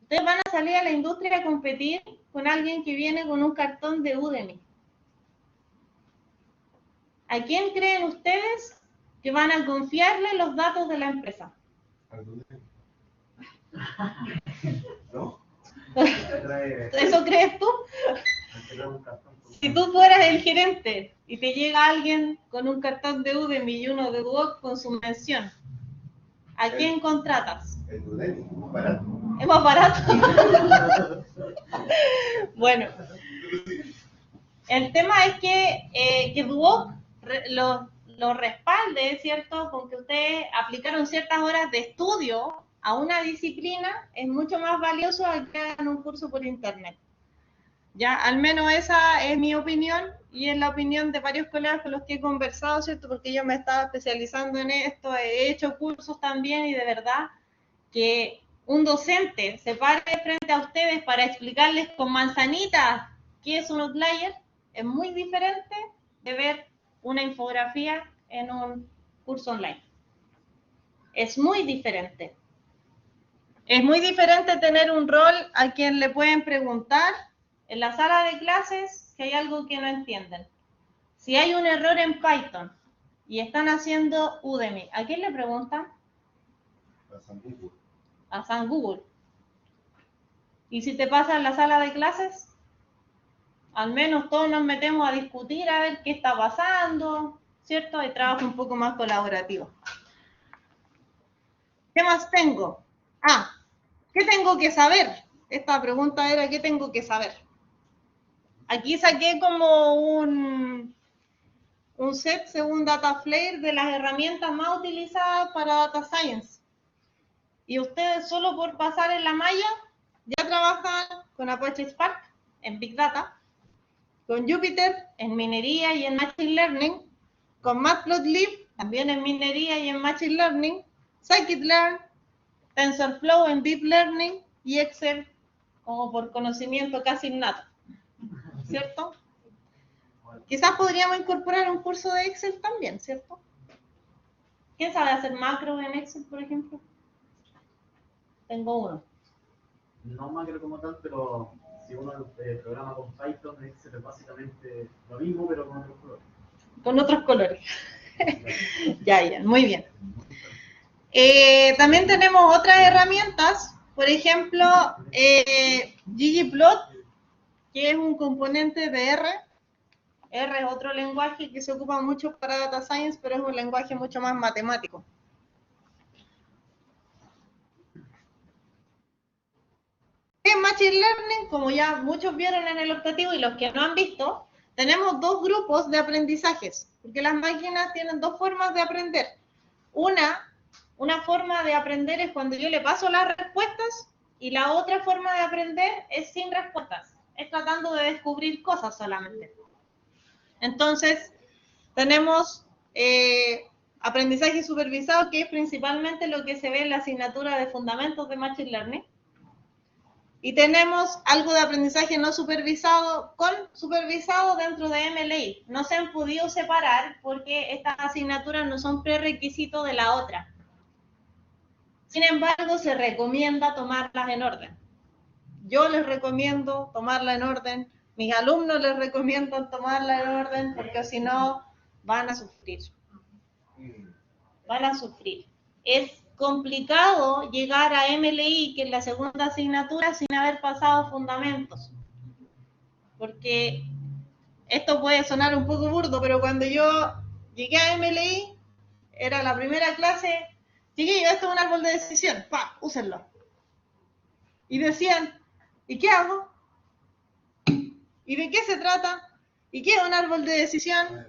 ustedes van a salir a la industria a competir con alguien que viene con un cartón de Udemy. ¿A quién creen ustedes que van a confiarle los datos de la empresa? ¿No? ¿Eso crees tú? Si tú fueras el gerente y te llega alguien con un cartón de Udemy y uno de Duoc con su mención, ¿a quién contratas? El Udemy, más barato. ¿Es más barato? Bueno, el tema es que Duoc lo respalde, ¿cierto? Con que ustedes aplicaron ciertas horas de estudio a una disciplina, es mucho más valioso a que hagan un curso por internet. Ya, al menos esa es mi opinión y es la opinión de varios colegas con los que he conversado, ¿cierto? Porque yo me estaba especializando en esto, he hecho cursos también y de verdad que un docente se pare frente a ustedes para explicarles con manzanitas qué es un outlier es muy diferente de ver una infografía en un curso online. Es muy diferente. Es muy diferente tener un rol a quien le pueden preguntar en la sala de clases si hay algo que no entienden. Si hay un error en Python y están haciendo Udemy, ¿a quién le preguntan? A San Google. A San Google. ¿Y si te pasa en la sala de clases? Al menos todos nos metemos a discutir a ver qué está pasando, ¿cierto? Hay trabajo un poco más colaborativo. ¿Qué más tengo? ¿Qué tengo que saber? Esta pregunta era, ¿qué tengo que saber? Aquí saqué como un set según Dataflare de las herramientas más utilizadas para Data Science. Y ustedes solo por pasar en la malla ya trabajan con Apache Spark en Big Data, con Jupyter en minería y en Machine Learning, con Matplotlib también en minería y en Machine Learning, Scikit-learn, TensorFlow en Deep Learning y Excel como por conocimiento casi innato, ¿cierto? Quizás podríamos incorporar un curso de Excel también, ¿cierto? ¿Quién sabe hacer macros en Excel, por ejemplo? Tengo uno. No macro como tal, pero si uno programa con Python, Excel es básicamente lo mismo, pero con otros colores. Con otros colores. Ya, muy bien. También tenemos otras herramientas, por ejemplo, ggplot, que es un componente de R. R es otro lenguaje que se ocupa mucho para Data Science, pero es un lenguaje mucho más matemático. En Machine Learning, como ya muchos vieron en el optativo y los que no han visto, tenemos dos grupos de aprendizajes, porque las máquinas tienen dos formas de aprender. Una forma de aprender es cuando yo le paso las respuestas y la otra forma de aprender es sin respuestas, es tratando de descubrir cosas solamente. Entonces, tenemos aprendizaje supervisado, que es principalmente lo que se ve en la asignatura de fundamentos de Machine Learning. Y tenemos algo de aprendizaje no supervisado con supervisado dentro de MLI. No se han podido separar porque estas asignaturas no son prerequisito de la otra. Sin embargo, se recomienda tomarlas en orden. Yo les recomiendo tomarla en orden. Mis alumnos les recomiendo tomarla en orden porque si no van a sufrir. Van a sufrir. Es complicado llegar a MLI, que es la segunda asignatura, sin haber pasado fundamentos. Porque esto puede sonar un poco burdo, pero cuando yo llegué a MLI, era la primera clase, llegué, esto es un árbol de decisión, úsenlo. Y decían, ¿y qué hago? ¿Y de qué se trata? ¿Y qué es un árbol de decisión?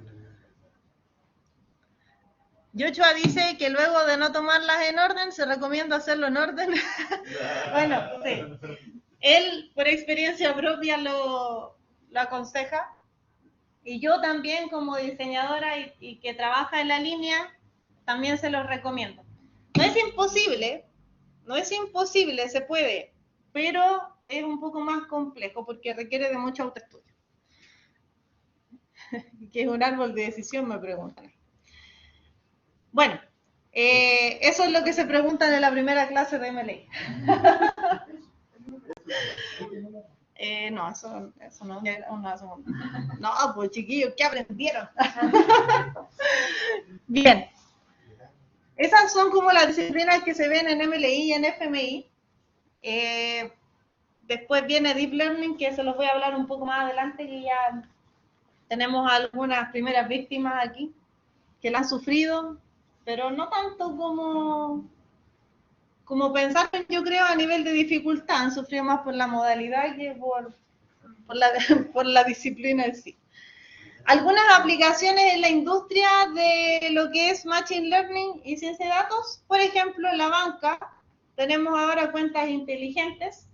Yochoa dice que luego de no tomarlas en orden, se recomienda hacerlo en orden. Bueno, sí. Él, por experiencia propia, lo aconseja. Y yo también, como diseñadora y que trabaja en la línea, también se los recomiendo. No es imposible, se puede, pero es un poco más complejo porque requiere de mucho autoestudio. ¿Qué es un árbol de decisión? Me preguntan. Bueno, eso es lo que se preguntan en la primera clase de MLA. No, eso no, una segunda. No, pues chiquillos, ¿qué aprendieron? Bien. Esas son como las disciplinas que se ven en MLI y en FMI. Después viene Deep Learning, que se los voy a hablar un poco más adelante, que ya tenemos algunas primeras víctimas aquí, que la han sufrido, pero no tanto como pensaron, yo creo, a nivel de dificultad. Han sufrido más por la modalidad que por la disciplina en sí. Algunas aplicaciones en la industria de lo que es Machine Learning y ciencia de datos, por ejemplo, en la banca, tenemos ahora cuentas inteligentes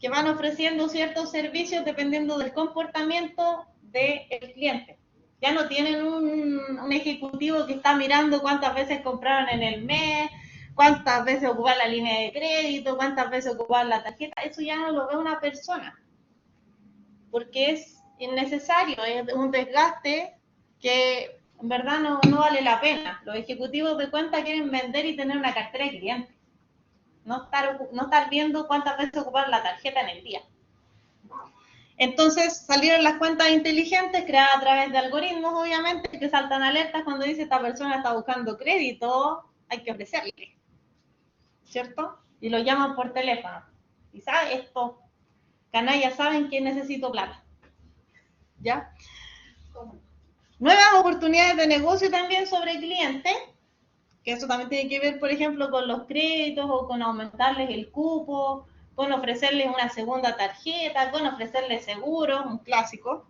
que van ofreciendo ciertos servicios dependiendo del comportamiento del cliente. Ya no tienen un ejecutivo que está mirando cuántas veces compraron en el mes, cuántas veces ocupan la línea de crédito, cuántas veces ocupan la tarjeta. Eso ya no lo ve una persona, porque es innecesario, es un desgaste que en verdad no vale la pena. Los ejecutivos de cuenta quieren vender y tener una cartera de clientes. no estar viendo cuántas veces ocuparon la tarjeta en el día. Entonces salieron las cuentas inteligentes creadas a través de algoritmos, obviamente, que saltan alertas cuando dice esta persona está buscando crédito, hay que ofrecerle, ¿cierto? Y lo llaman por teléfono. Y sabe, estos canallas saben que necesito plata, ¿ya? Nuevas oportunidades de negocio también sobre el cliente, que eso también tiene que ver, por ejemplo, con los créditos o con aumentarles el cupo, con ofrecerles una segunda tarjeta, con ofrecerles seguros, un clásico.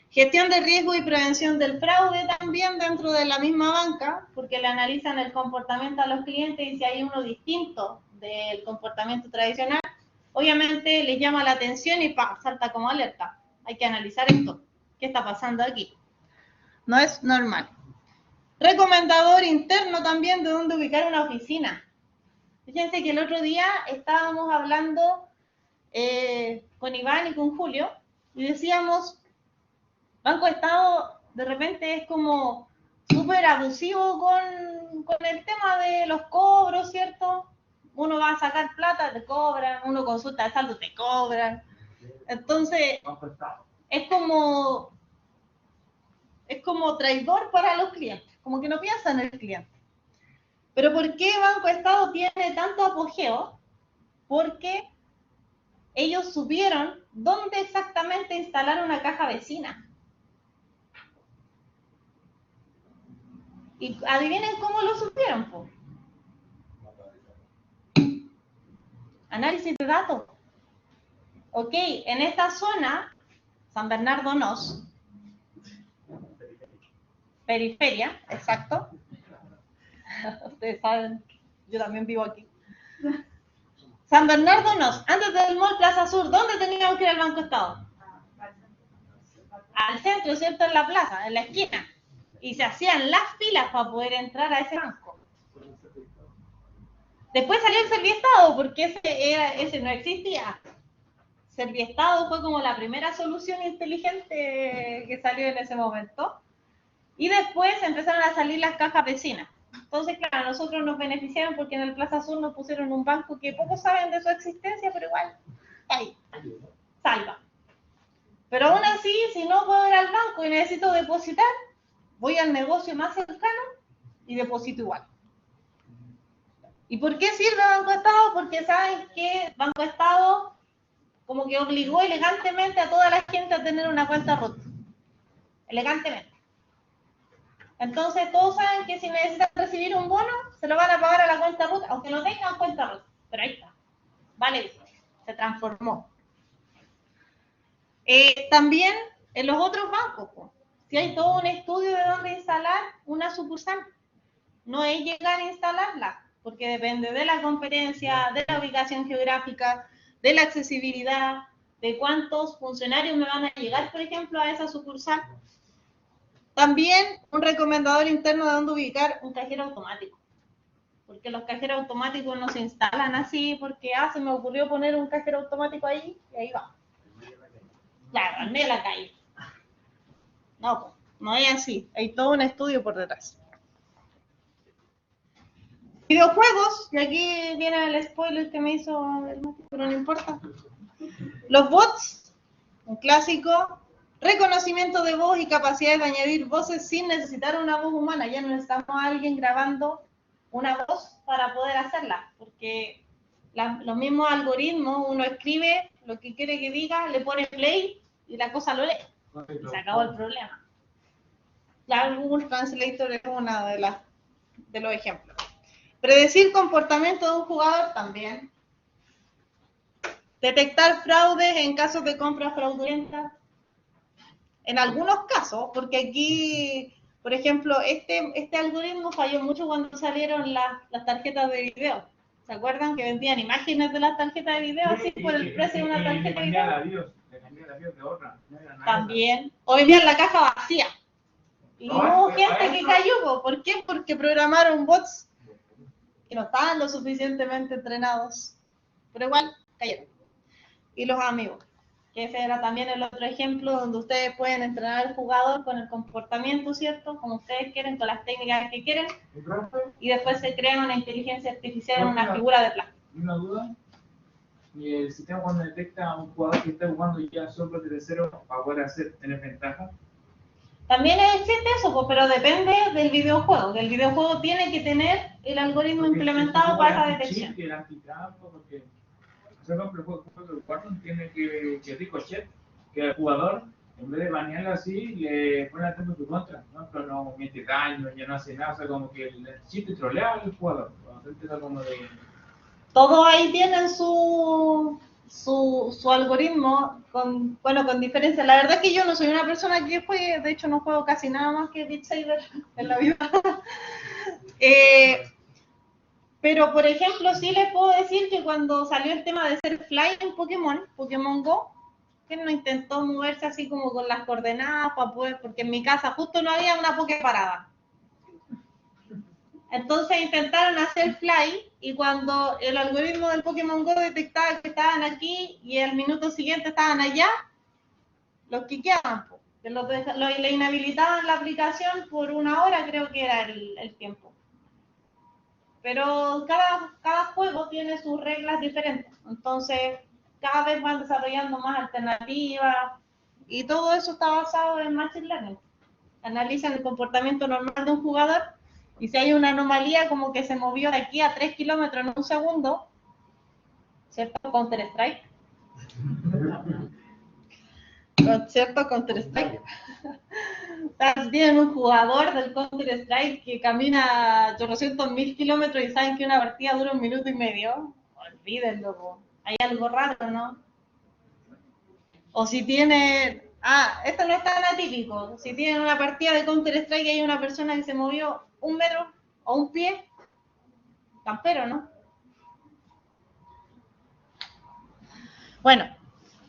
Gestión de riesgo y prevención del fraude también dentro de la misma banca, porque le analizan el comportamiento a los clientes y si hay uno distinto del comportamiento tradicional, obviamente les llama la atención y ¡pam!, salta como alerta. Hay que analizar esto. ¿Qué está pasando aquí? No es normal. Recomendador interno también de dónde ubicar una oficina. Fíjense que el otro día estábamos hablando con Iván y con Julio y decíamos, Banco Estado de repente es como súper abusivo con el tema de los cobros, ¿cierto? Uno va a sacar plata, te cobran, uno consulta de saldo, te cobran. Entonces, es como traidor para los clientes, como que no piensa en el cliente. Pero ¿por qué Banco Estado tiene tanto apogeo? Porque ellos supieron dónde exactamente instalar una caja vecina. Y adivinen cómo lo supieron, po. Análisis de datos. Ok, en esta zona, San Bernardo Nos, periferia, exacto. Ustedes saben, yo también vivo aquí. San Bernardo Nos, antes del Mall Plaza Sur, ¿dónde teníamos que ir al Banco Estado? Al centro, ¿cierto? En la plaza, en la esquina. Y se hacían las filas para poder entrar a ese banco. Después salió el Serviestado, porque ese no existía. Serviestado fue como la primera solución inteligente que salió en ese momento. Y después empezaron a salir las cajas vecinas. Entonces, claro, a nosotros nos beneficiaron porque en el Plaza Sur nos pusieron un banco que pocos saben de su existencia, pero igual, ahí, salva. Pero aún así, si no puedo ir al banco y necesito depositar, voy al negocio más cercano y deposito igual. ¿Y por qué sirve Banco Estado? Porque saben que Banco Estado como que obligó elegantemente a toda la gente a tener una cuenta RUT. Elegantemente. Entonces todos saben que si necesitan recibir un bono, se lo van a pagar a la cuenta RUT, aunque no tengan cuenta RUT. Pero ahí está. Vale, se transformó. También en los otros bancos, si hay todo un estudio de dónde instalar una sucursal, no es llegar a instalarla, porque depende de la competencia, de la ubicación geográfica, de la accesibilidad, de cuántos funcionarios me van a llegar, por ejemplo, a esa sucursal. También un recomendador interno de dónde ubicar un cajero automático, porque los cajeros automáticos no se instalan así, porque se me ocurrió poner un cajero automático ahí, y ahí va. Claro, al medio de la calle. No, no es así, hay todo un estudio por detrás. Videojuegos, y aquí viene el spoiler que me hizo el Mati, pero no importa. Los bots, un clásico. Reconocimiento de voz y capacidad de añadir voces sin necesitar una voz humana. Ya no necesitamos a alguien grabando una voz para poder hacerla, porque los mismos algoritmos, uno escribe lo que quiere que diga, le pone play y la cosa lo lee. Y se acabó el problema. Claro, Google Translator es uno de los ejemplos. Predecir comportamiento de un jugador también. Detectar fraudes en casos de compras fraudulentas. En algunos casos, porque aquí, por ejemplo, este algoritmo falló mucho cuando salieron las tarjetas de video. ¿Se acuerdan que vendían imágenes de las tarjetas de video así por el precio de una tarjeta de video? Le cambié la BIOS de otra. No era nada. También. O vendían la caja vacía. Y hubo gente que cayó. ¿Por qué? Porque programaron bots que no estaban lo suficientemente entrenados. Pero igual, cayeron. Y los amigos. que ese era también el otro ejemplo donde ustedes pueden entrenar al jugador con el comportamiento, ¿cierto? Como ustedes quieren, con las técnicas que quieren, ¿Y profe? y después se crea una inteligencia artificial en una Profe, figura de plástico. una duda. ¿Y el sistema cuando detecta a un jugador que está jugando ya solo desde cero para poder tener ventaja? También existe eso, pues, pero depende del videojuego, que el videojuego tiene que tener el algoritmo Porque implementado para esa el detección. anti-cheat, el anti-trampa, porque por ejemplo, el juego del Warzone tiene que ricochet, que el jugador, en vez de banearlo así, le pone atento en tu contra, ¿no? Pero no mete daño, ya no hace nada, o sea, como que el anti-cheat te trolea al jugador. Entonces, como de... Todos ahí tienen su algoritmo, con diferencia. La verdad es que yo no soy una persona que juegue, de hecho no juego casi nada más que Beat Saber en la vida. Pero, por ejemplo, sí les puedo decir que cuando salió el tema de ser fly en Pokémon Go, que no intentó moverse así como con las coordenadas para poder, porque en mi casa justo no había una Poké parada. Entonces intentaron hacer fly y cuando el algoritmo del Pokémon Go detectaba que estaban aquí y al minuto siguiente estaban allá, los quiqueaban, le inhabilitaban la aplicación por 1 hora, creo que era el tiempo. Pero cada juego tiene sus reglas diferentes, entonces cada vez van desarrollando más alternativas y todo eso está basado en Machine Learning. Analizan el comportamiento normal de un jugador y si hay una anomalía como que se movió de aquí a 3 kilómetros en un segundo, ¿cierto? Counter-Strike. ¿Cierto? Counter-Strike. O sea, si tienen un jugador del Counter-Strike que camina 800.000 kilómetros y saben que una partida dura 1 minuto y medio, olvídenlo. Hay algo raro, ¿no? O si tiene... esto no es tan atípico. Si tienen una partida de Counter-Strike y hay una persona que se movió 1 metro o 1 pie, campero, ¿no? Bueno,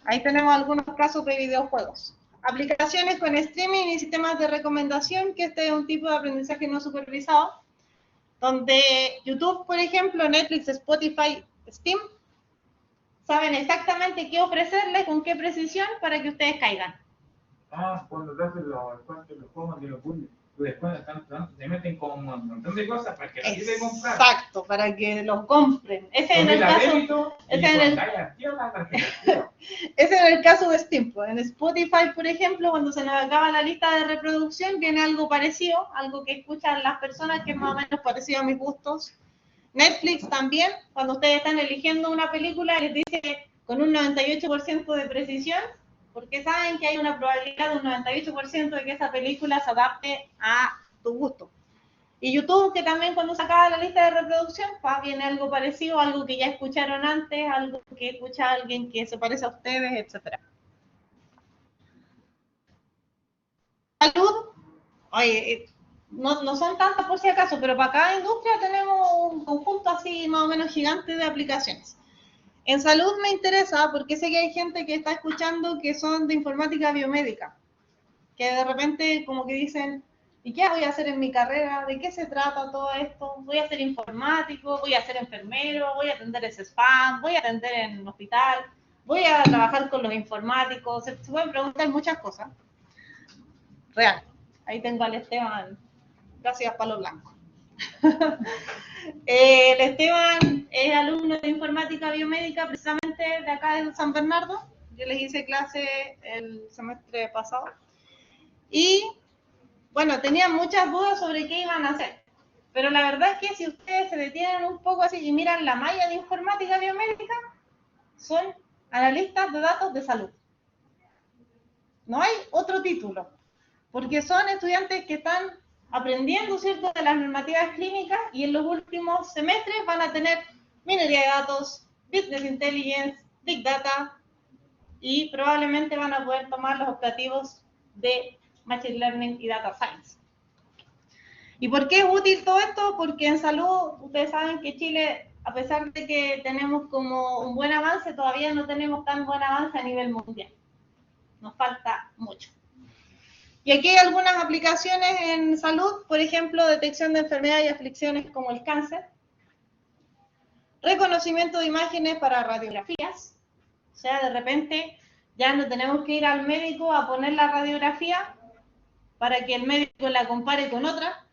ahí tenemos algunos casos de videojuegos. Aplicaciones con streaming y sistemas de recomendación, que este es un tipo de aprendizaje no supervisado, donde YouTube, por ejemplo, Netflix, Spotify, Steam, saben exactamente qué ofrecerles, con qué precisión, para que ustedes caigan. Cuando te hacen los juegos de los puzzles, después tanto, se meten con un montón de cosas para que así de comprar. Exacto, para que los compren. Ese es en el caso de Steam. En Spotify, por ejemplo, cuando se nos acaba la lista de reproducción, viene algo parecido, algo que escuchan las personas que es más o menos parecido a mis gustos. Netflix también, cuando ustedes están eligiendo una película, les dice con un 98% de precisión, porque saben que hay una probabilidad de un 98% de que esa película se adapte a tu gusto. Y YouTube, que también cuando se acaba la lista de reproducción, viene algo parecido, algo que ya escucharon antes, algo que escucha alguien que se parece a ustedes, etc. Salud, oye, no son tantas por si acaso, pero para cada industria tenemos un conjunto así más o menos gigante de aplicaciones. En salud me interesa porque sé que hay gente que está escuchando que son de informática biomédica, que de repente como que dicen, ¿y qué voy a hacer en mi carrera? ¿De qué se trata todo esto? ¿Voy a ser informático? ¿Voy a ser enfermero? ¿Voy a atender ese spam? ¿Voy a atender en un hospital? ¿Voy a trabajar con los informáticos? Se pueden preguntar muchas cosas. Real. Ahí tengo al Esteban. Gracias, Palo Blanco. El Esteban es alumno de informática biomédica precisamente de acá de San Bernardo. Yo les hice clase el semestre pasado. Y bueno, tenían muchas dudas sobre qué iban a hacer. Pero la verdad es que si ustedes se detienen un poco así y miran la malla de informática biomédica, son analistas de datos de salud. No hay otro título, porque son estudiantes que están aprendiendo, ¿cierto?, de las normativas clínicas y en los últimos semestres van a tener minería de datos, business intelligence, big data y probablemente van a poder tomar los optativos de machine learning y data science. ¿Y por qué es útil todo esto? Porque en salud, ustedes saben que Chile, a pesar de que tenemos como un buen avance, todavía no tenemos tan buen avance a nivel mundial. Nos falta mucho. Y aquí hay algunas aplicaciones en salud, por ejemplo, detección de enfermedades y aflicciones como el cáncer, reconocimiento de imágenes para radiografías, o sea, de repente Ya no tenemos que ir al médico a poner la radiografía para que el médico la compare con otra,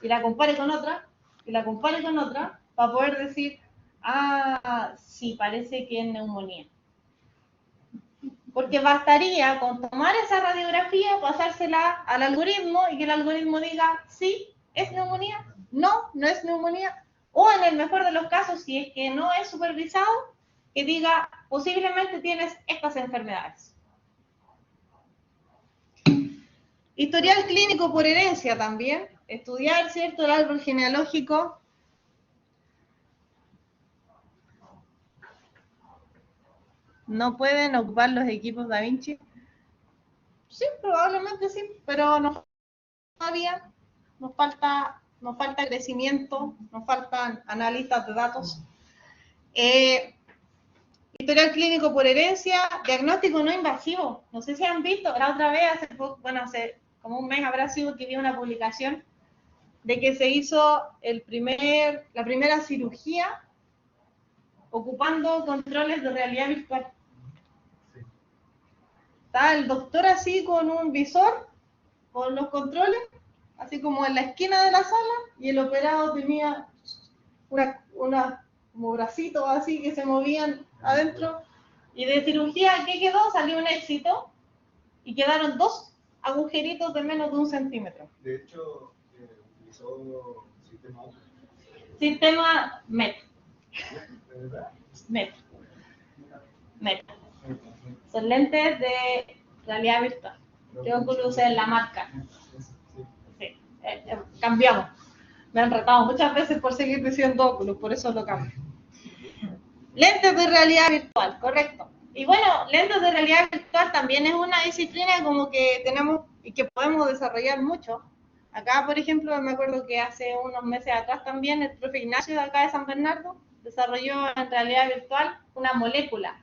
y la compare con otra, y la compare con otra, para poder decir, ah, sí, parece que es neumonía. Porque bastaría con tomar esa radiografía, pasársela al algoritmo y que el algoritmo diga, sí, es neumonía, no, no es neumonía, o en el mejor de los casos, si es que no es supervisado, que diga, posiblemente tienes estas enfermedades. Historial clínico por herencia también, estudiar, ¿cierto?, el árbol genealógico. ¿No pueden ocupar los equipos Da Vinci? Sí, probablemente sí, pero no todavía nos falta crecimiento, nos faltan analistas de datos. Historial clínico por herencia, diagnóstico no invasivo. No sé si han visto, la otra vez, hace poco, bueno, hace como un mes habrá sido que vi una publicación de que se hizo la primera cirugía ocupando controles de realidad virtual. Está el doctor así con un visor, con los controles, así como en la esquina de la sala, y el operado tenía una como bracitos así que se movían adentro. Y de cirugía, ¿qué quedó? Salió un éxito y quedaron 2 agujeritos de menos de 1 centímetro. De hecho, utilizó Sistema MET. ¿de verdad? MET. Son lentes de realidad virtual. Que Oculus es la marca. Sí, cambiamos. Me han retado muchas veces por seguir diciendo Oculus, por eso lo cambio. Lentes de realidad virtual, correcto. Y bueno, lentes de realidad virtual también es una disciplina como que tenemos y que podemos desarrollar mucho. Acá, por ejemplo, me acuerdo que hace unos meses atrás también el profe Ignacio de acá de San Bernardo desarrolló en realidad virtual una molécula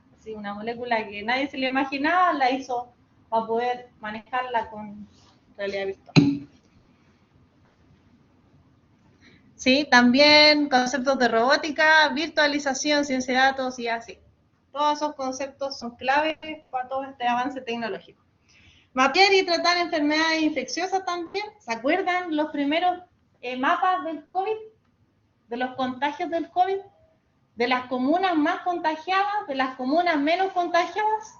que nadie se le imaginaba, la hizo para poder manejarla con realidad virtual. Sí, también conceptos de robótica, virtualización, ciencia de datos y así. Todos esos conceptos son claves para todo este avance tecnológico. Mapear y tratar enfermedades infecciosas también. ¿Se acuerdan los primeros mapas del COVID? De los contagios del COVID, de las comunas más contagiadas, de las comunas menos contagiadas,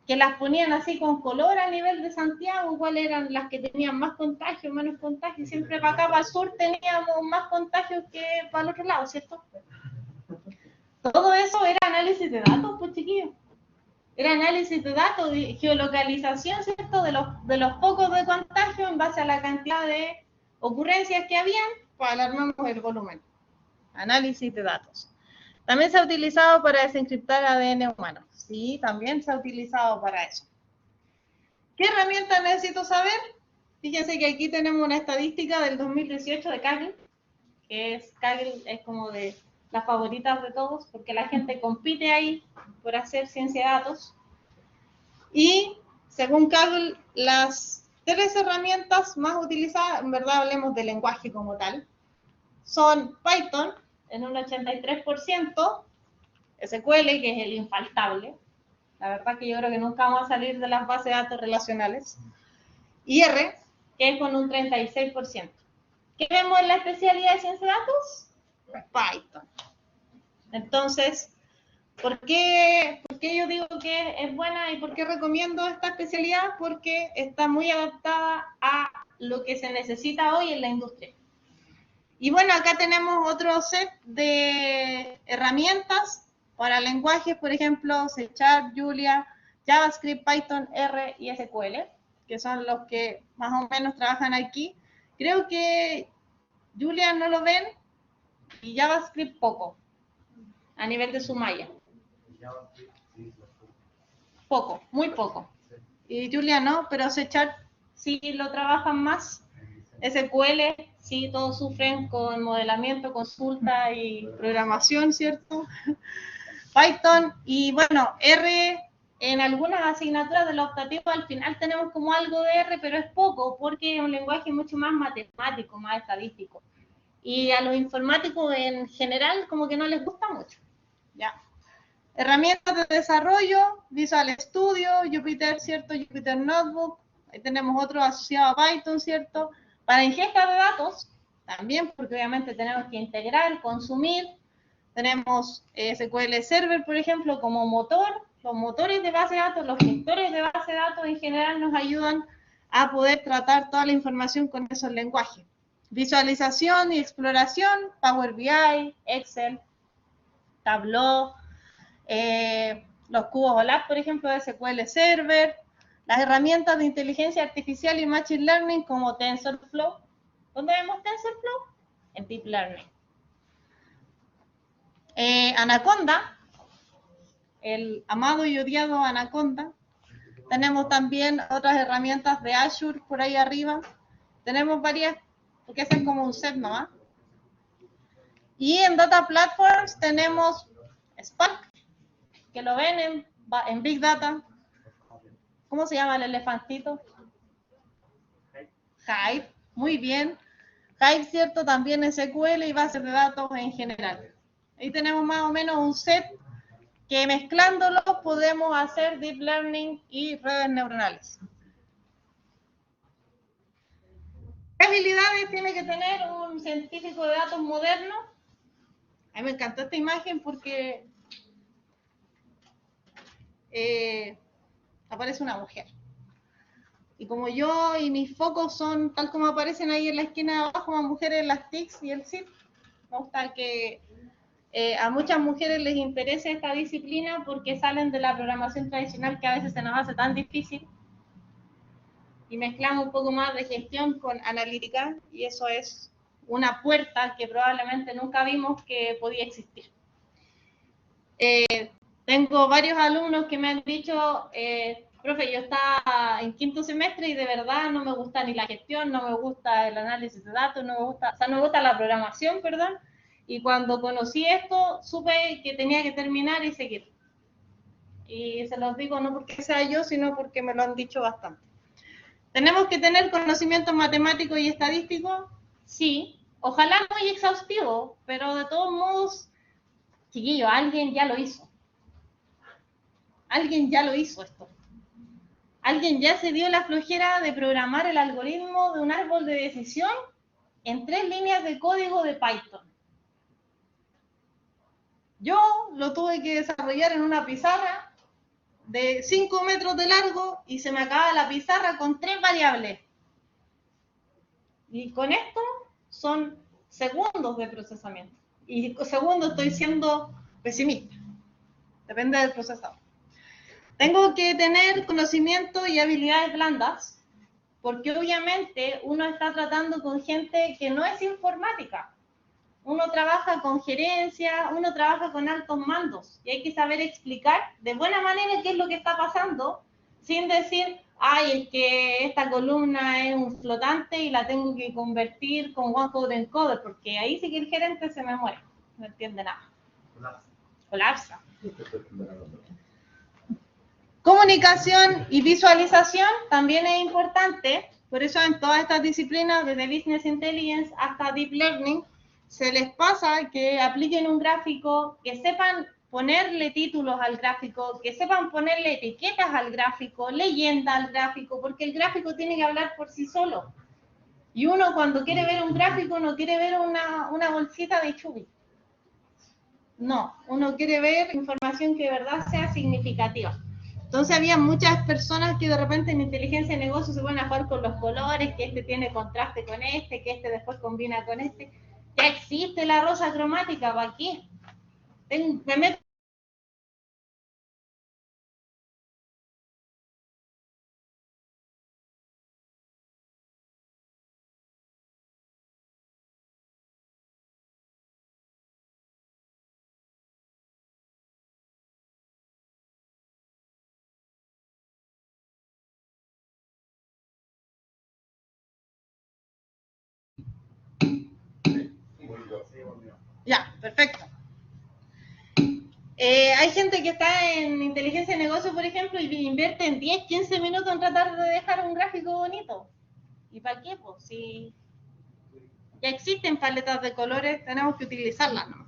que las ponían así con color a nivel de Santiago, cuáles eran las que tenían más contagios, menos contagios. Siempre para acá, para el sur, teníamos más contagios que para el otro lado, ¿cierto? Todo eso era análisis de datos, pues chiquillos. Era análisis de datos, de geolocalización, ¿cierto? De los focos de contagio en base a la cantidad de ocurrencias que habían, pues alarmamos el volumen. Análisis de datos. También se ha utilizado para desencriptar ADN humano. Sí, también se ha utilizado para eso. ¿Qué herramientas necesito saber? Fíjense que aquí tenemos una estadística del 2018 de Kaggle, que Kaggle es como de las favoritas de todos, porque la gente compite ahí por hacer ciencia de datos. Y según Kaggle, las 3 herramientas más utilizadas, en verdad hablemos de lenguaje como tal, son Python en un 83%, SQL, que es el infaltable, la verdad que yo creo que nunca vamos a salir de las bases de datos relacionales, y R, que es con un 36%. ¿Qué vemos en la especialidad de ciencia de datos? Python. Entonces, ¿por qué yo digo que es buena y por qué recomiendo esta especialidad? Porque está muy adaptada a lo que se necesita hoy en la industria. Y bueno, acá tenemos otro set de herramientas para lenguajes, por ejemplo, C#, Julia, JavaScript, Python, R y SQL, que son los que más o menos trabajan aquí. Creo que Julia no lo ven y JavaScript poco, a nivel de su malla. Poco, muy poco. Y Julia no, pero C# sí lo trabajan más. SQL, sí, todos sufren con modelamiento, consulta y programación, ¿cierto? Python y bueno, R en algunas asignaturas de los optativos al final tenemos como algo de R, pero es poco porque es un lenguaje mucho más matemático, más estadístico. Y a los informáticos en general como que no les gusta mucho, ¿ya? Herramientas de desarrollo, Visual Studio, Jupyter, ¿cierto? Jupyter Notebook. Ahí tenemos otro asociado a Python, ¿cierto? Para ingesta de datos, también, porque obviamente tenemos que integrar, consumir. Tenemos SQL Server, por ejemplo, como motor. Los motores de base de datos, los gestores de base de datos en general nos ayudan a poder tratar toda la información con esos lenguajes. Visualización y exploración, Power BI, Excel, Tableau, los cubos OLAP, por ejemplo, de SQL Server, las herramientas de inteligencia artificial y Machine Learning como TensorFlow. ¿Dónde vemos TensorFlow? En Deep Learning. Anaconda, el amado y odiado Anaconda. Tenemos también otras herramientas de Azure por ahí arriba. Tenemos varias, porque hacen como un set, ¿no? Y en Data Platforms tenemos Spark, que lo ven en Big Data. ¿Cómo se llama el elefantito? Hive, muy bien. Hive, ¿cierto? También SQL y bases de datos en general. Ahí tenemos más o menos un set que mezclándolos podemos hacer Deep Learning y redes neuronales. ¿Qué habilidades tiene que tener un científico de datos moderno? A mí me encantó esta imagen porque aparece una mujer. Y como yo y mis focos son tal como aparecen ahí en la esquina de abajo, las mujeres, las TICs y el CIP, me gusta que a muchas mujeres les interese esta disciplina porque salen de la programación tradicional que a veces se nos hace tan difícil y mezclamos un poco más de gestión con analítica y eso es una puerta que probablemente nunca vimos que podía existir. Tengo varios alumnos que me han dicho, profe, yo estaba en quinto semestre y de verdad no me gusta ni la gestión, no me gusta el análisis de datos, no me gusta, o sea, no me gusta la programación, perdón, y cuando conocí esto, supe que tenía que terminar y seguir. Y se los digo no porque sea yo, sino porque me lo han dicho bastante. ¿Tenemos que tener conocimientos matemáticos y estadísticos? Sí. Ojalá no muy exhaustivo, pero de todos modos, chiquillo, alguien ya lo hizo. Alguien ya lo hizo esto. Alguien ya se dio la flojera de programar el algoritmo de un árbol de decisión en 3 líneas de código de Python. Yo lo tuve que desarrollar en una pizarra de 5 metros de largo y se me acaba la pizarra con 3 variables. Y con esto son segundos de procesamiento. Y segundos estoy siendo pesimista. Depende del procesador. Tengo que tener conocimiento y habilidades blandas, porque obviamente uno está tratando con gente que no es informática. Uno trabaja con gerencia, uno trabaja con altos mandos, y hay que saber explicar de buena manera qué es lo que está pasando, sin decir, ay, es que esta columna es un flotante y la tengo que convertir con one-code encoder, porque ahí sí que el gerente se me muere, no entiende nada. Colapsa. Comunicación y visualización también es importante, por eso en todas estas disciplinas, desde Business Intelligence hasta Deep Learning, se les pasa que apliquen un gráfico, que sepan ponerle títulos al gráfico, que sepan ponerle etiquetas al gráfico, leyenda al gráfico, porque el gráfico tiene que hablar por sí solo. Y uno cuando quiere ver un gráfico no quiere ver una bolsita de chubi. No, uno quiere ver información que de verdad sea significativa. Entonces había muchas personas que de repente en inteligencia de negocio se ponen a jugar con los colores, que este tiene contraste con este, que este después combina con este. Ya existe la rosa cromática, ¿para qué? Me meto ya, perfecto. Hay gente que está en inteligencia de negocio, por ejemplo, y invierte en 10, 15 minutos en tratar de dejar un gráfico bonito. ¿Y para qué? Pues si ya existen paletas de colores, tenemos que utilizarlas, ¿no?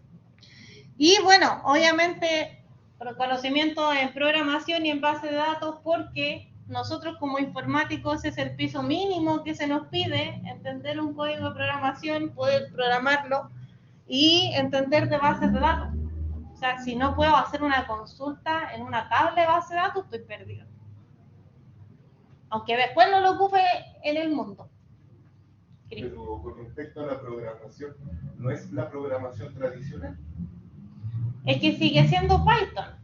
Y bueno, obviamente conocimiento en programación y en base de datos, porque nosotros como informáticos es el piso mínimo que se nos pide, entender un código de programación, poder programarlo y entender de bases de datos. O sea, si no puedo hacer una consulta en una tabla de base de datos, estoy perdido. Aunque después no lo ocupe en el mundo. Pero con respecto a la programación, ¿no es la programación tradicional? Es que sigue siendo Python.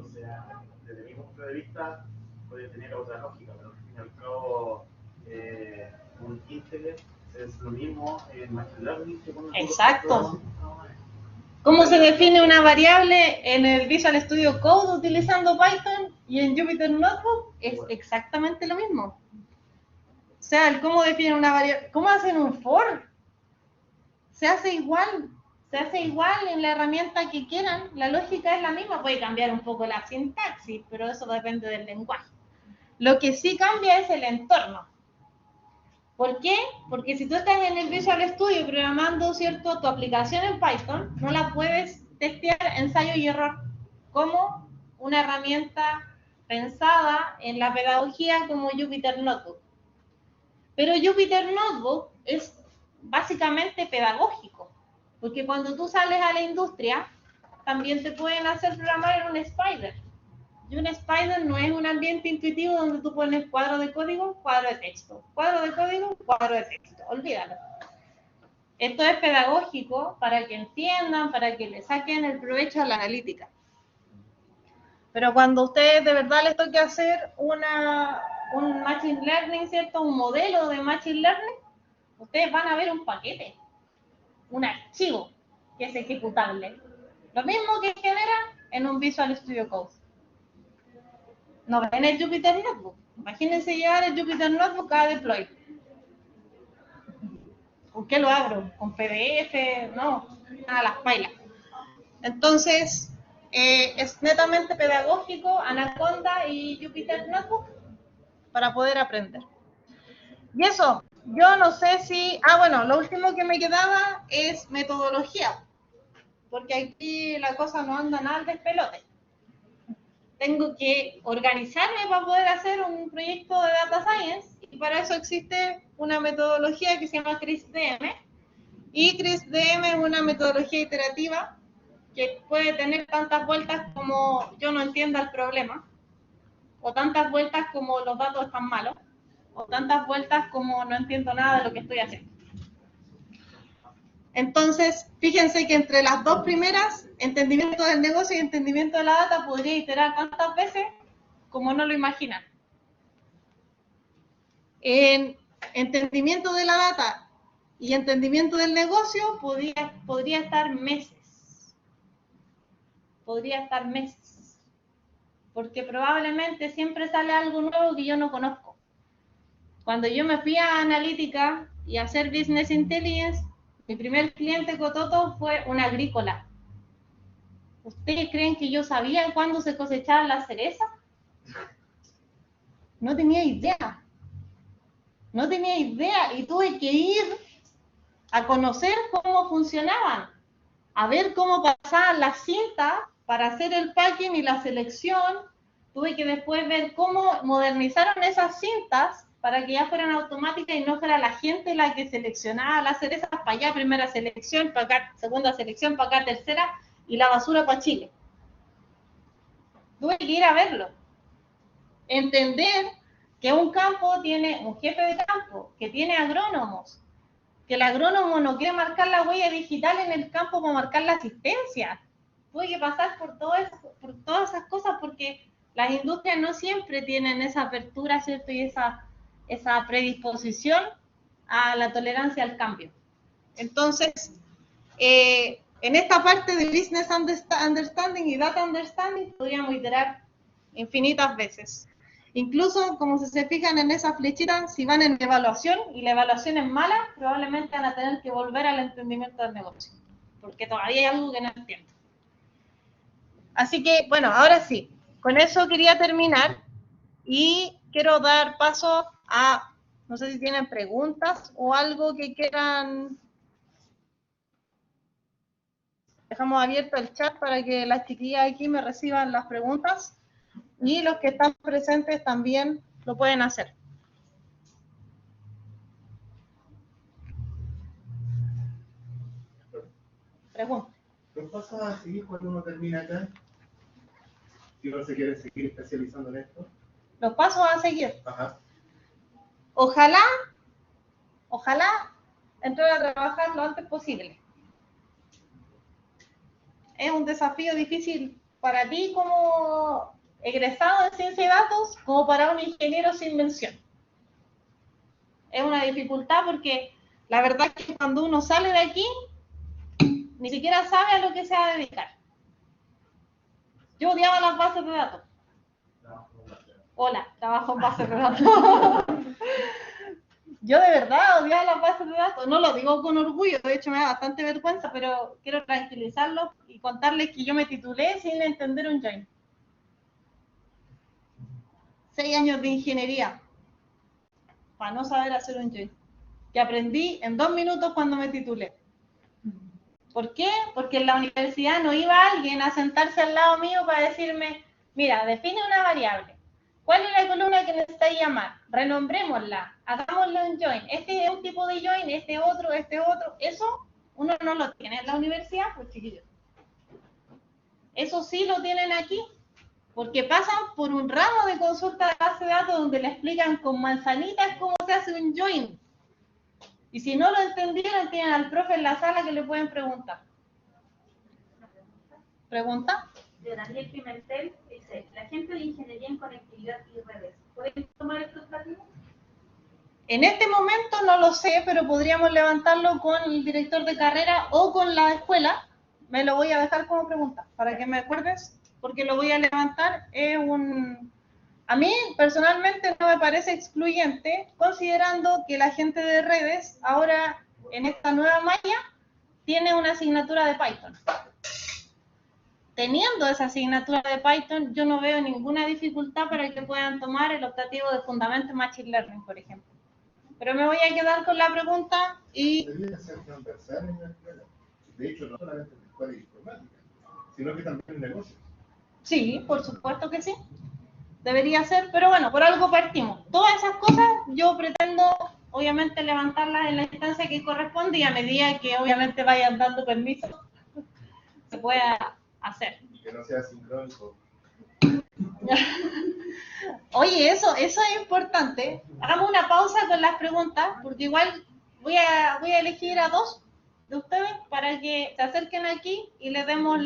O sea, desde mi punto de vista, puede tener otra lógica, pero al fin y al cabo, un integer es lo mismo en Machine Learning que cuando Exacto. ¿Cómo se define una variable en el Visual Studio Code utilizando Python y en Jupyter Notebook? Es exactamente lo mismo. O sea, el cómo definen una variable, cómo hacen un for, se hace igual en la herramienta que quieran, la lógica es la misma, puede cambiar un poco la sintaxis, pero eso depende del lenguaje. Lo que sí cambia es el entorno. ¿Por qué? Porque si tú estás en el Visual Studio programando, ¿cierto?, tu aplicación en Python, no la puedes testear ensayo y error como una herramienta pensada en la pedagogía como Jupyter Notebook. Pero Jupyter Notebook es básicamente pedagógico, porque cuando tú sales a la industria, también te pueden hacer programar en un Spider. Y un Spider no es un ambiente intuitivo donde tú pones cuadro de código, cuadro de texto, cuadro de código, cuadro de texto. Olvídalo. Esto es pedagógico para que entiendan, para que le saquen el provecho a la analítica. Pero cuando a ustedes de verdad les toque hacer un Machine Learning, ¿cierto? Un modelo de Machine Learning, ustedes van a ver un paquete, un archivo que es ejecutable. Lo mismo que genera en un Visual Studio Code. No ven el Jupyter Notebook. Imagínense llevar el Jupyter Notebook a deploy. ¿Con qué lo abro? ¿Con PDF? No, a las pailas. Entonces, es netamente pedagógico, Anaconda y Jupyter Notebook para poder aprender. Y eso, yo no sé si... bueno, lo último que me quedaba es metodología, porque aquí la cosa no anda nada al despelote. Tengo que organizarme para poder hacer un proyecto de Data Science y para eso existe una metodología que se llama CRISP-DM y CRISP-DM es una metodología iterativa que puede tener tantas vueltas como yo no entienda el problema o tantas vueltas como los datos están malos o tantas vueltas como no entiendo nada de lo que estoy haciendo. Entonces, fíjense que entre las dos primeras, entendimiento del negocio y entendimiento de la data, podría iterar tantas veces como no lo imaginan. En entendimiento de la data y entendimiento del negocio, podría estar meses. Podría estar meses. Porque probablemente siempre sale algo nuevo que yo no conozco. Cuando yo me fui a analítica y a hacer business intelligence, mi primer cliente cototo fue una agrícola. ¿Ustedes creen que yo sabía cuándo se cosechaban las cerezas? No tenía idea. No tenía idea y tuve que ir a conocer cómo funcionaban, a ver cómo pasaban las cintas para hacer el packing y la selección. Tuve que después ver cómo modernizaron esas cintas para que ya fueran automáticas y no fuera la gente la que seleccionaba las cerezas para allá, primera selección, para acá, segunda selección, para acá, tercera, y la basura para Chile. Tuve que ir a verlo. Entender que un campo tiene un jefe de campo, que tiene agrónomos, que el agrónomo no quiere marcar la huella digital en el campo para marcar la asistencia. Tuve que pasar por todas esas cosas porque las industrias no siempre tienen esa apertura, ¿cierto? Y esa predisposición a la tolerancia al cambio. Entonces, en esta parte de Business Understanding y Data Understanding podríamos iterar infinitas veces. Incluso, como se fijan en esa flechita, si van en evaluación y la evaluación es mala, probablemente van a tener que volver al entendimiento del negocio, porque todavía hay algo que no entiendo. Así que, bueno, ahora sí, con eso quería terminar y quiero dar paso a, no sé si tienen preguntas o algo que quieran Dejamos abierto el chat para que las chiquillas aquí me reciban las preguntas y los que están presentes también lo pueden hacer. Pregunta. ¿Los pasos a seguir cuando uno termina acá? Si uno se quiere seguir especializando en esto. Los pasos a seguir. Ajá. Ojalá entrar a trabajar lo antes posible. Es un desafío difícil para ti como egresado de ciencia y datos, como para un ingeniero sin mención. Es una dificultad porque la verdad es que cuando uno sale de aquí, ni siquiera sabe a lo que se va a dedicar. Yo odiaba las bases de datos. Hola, trabajo en bases de datos. Yo de verdad odiaba las bases de datos. No lo digo con orgullo, de hecho me da bastante vergüenza, pero quiero tranquilizarlos y contarles que yo me titulé sin entender un join. 6 años de ingeniería para no saber hacer un join. Que aprendí en 2 minutos cuando me titulé. ¿Por qué? Porque en la universidad no iba alguien a sentarse al lado mío para decirme, mira, define una variable. ¿Cuál es la columna que necesitáis llamar? Renombrémosla, hagámosle un join. Este es un tipo de join, este otro. Eso uno no lo tiene en la universidad, pues chiquillos. Eso sí lo tienen aquí, porque pasan por un ramo de consulta de base de datos donde le explican con manzanitas cómo se hace un join. Y si no lo entendieron, tienen al profe en la sala que le pueden preguntar. ¿Pregunta? De Daniel Pimentel dice, la gente de ingeniería en conectividad y redes, ¿pueden tomar este optativo? En este momento no lo sé, pero podríamos levantarlo con el director de carrera o con la escuela. Me lo voy a dejar como pregunta, para que me acuerdes, porque lo voy a levantar. A mí, personalmente, no me parece excluyente, considerando que la gente de redes, ahora, en esta nueva malla, tiene una asignatura de Python. Teniendo esa asignatura de Python, yo no veo ninguna dificultad para que puedan tomar el optativo de Fundamentos en Machine Learning, por ejemplo. Pero me voy a quedar con la pregunta y... Debería ser transversal en la escuela. De hecho, no solamente en la escuela de informática, sino que también en negocios. Sí, por supuesto que sí. Debería ser, pero bueno, por algo partimos. Todas esas cosas yo pretendo, obviamente, levantarlas en la instancia que corresponde y a medida que, obviamente, vayan dando permiso, se pueda hacer. Y que no sea sincrónico. Oye, eso es importante. Hagamos una pausa con las preguntas, porque igual voy a elegir a 2 de ustedes para que se acerquen aquí y les demos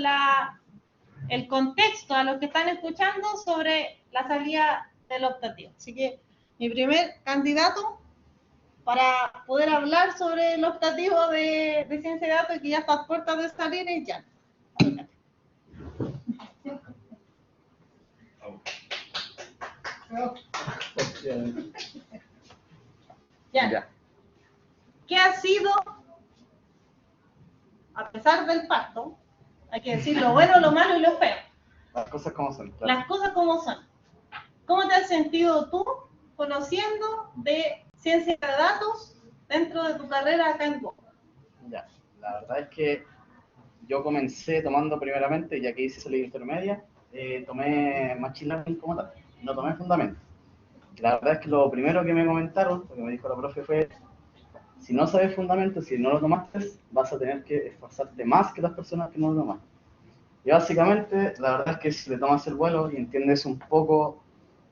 el contexto a los que están escuchando sobre la salida del optativo. Así que mi primer candidato para poder hablar sobre el optativo de ciencia de datos, que ya está a puertas de salir, es Jan. Jan, ¿qué ha sido, a pesar del pacto, hay que decir lo bueno, lo malo y lo feo? Las cosas como son. Claro. Las cosas como son. ¿Cómo te has sentido tú conociendo de ciencia de datos dentro de tu carrera acá en Boca? Ya, la verdad es que yo comencé tomando primeramente, ya que hice salida intermedia, tomé Machine Learning como tal, no tomé Fundamentos. La verdad es que lo primero que me comentaron, lo que me dijo la profe fue, si no sabes Fundamentos, si no lo tomaste, vas a tener que esforzarte más que las personas que no lo toman. Y básicamente, la verdad es que si le tomas el vuelo y entiendes un poco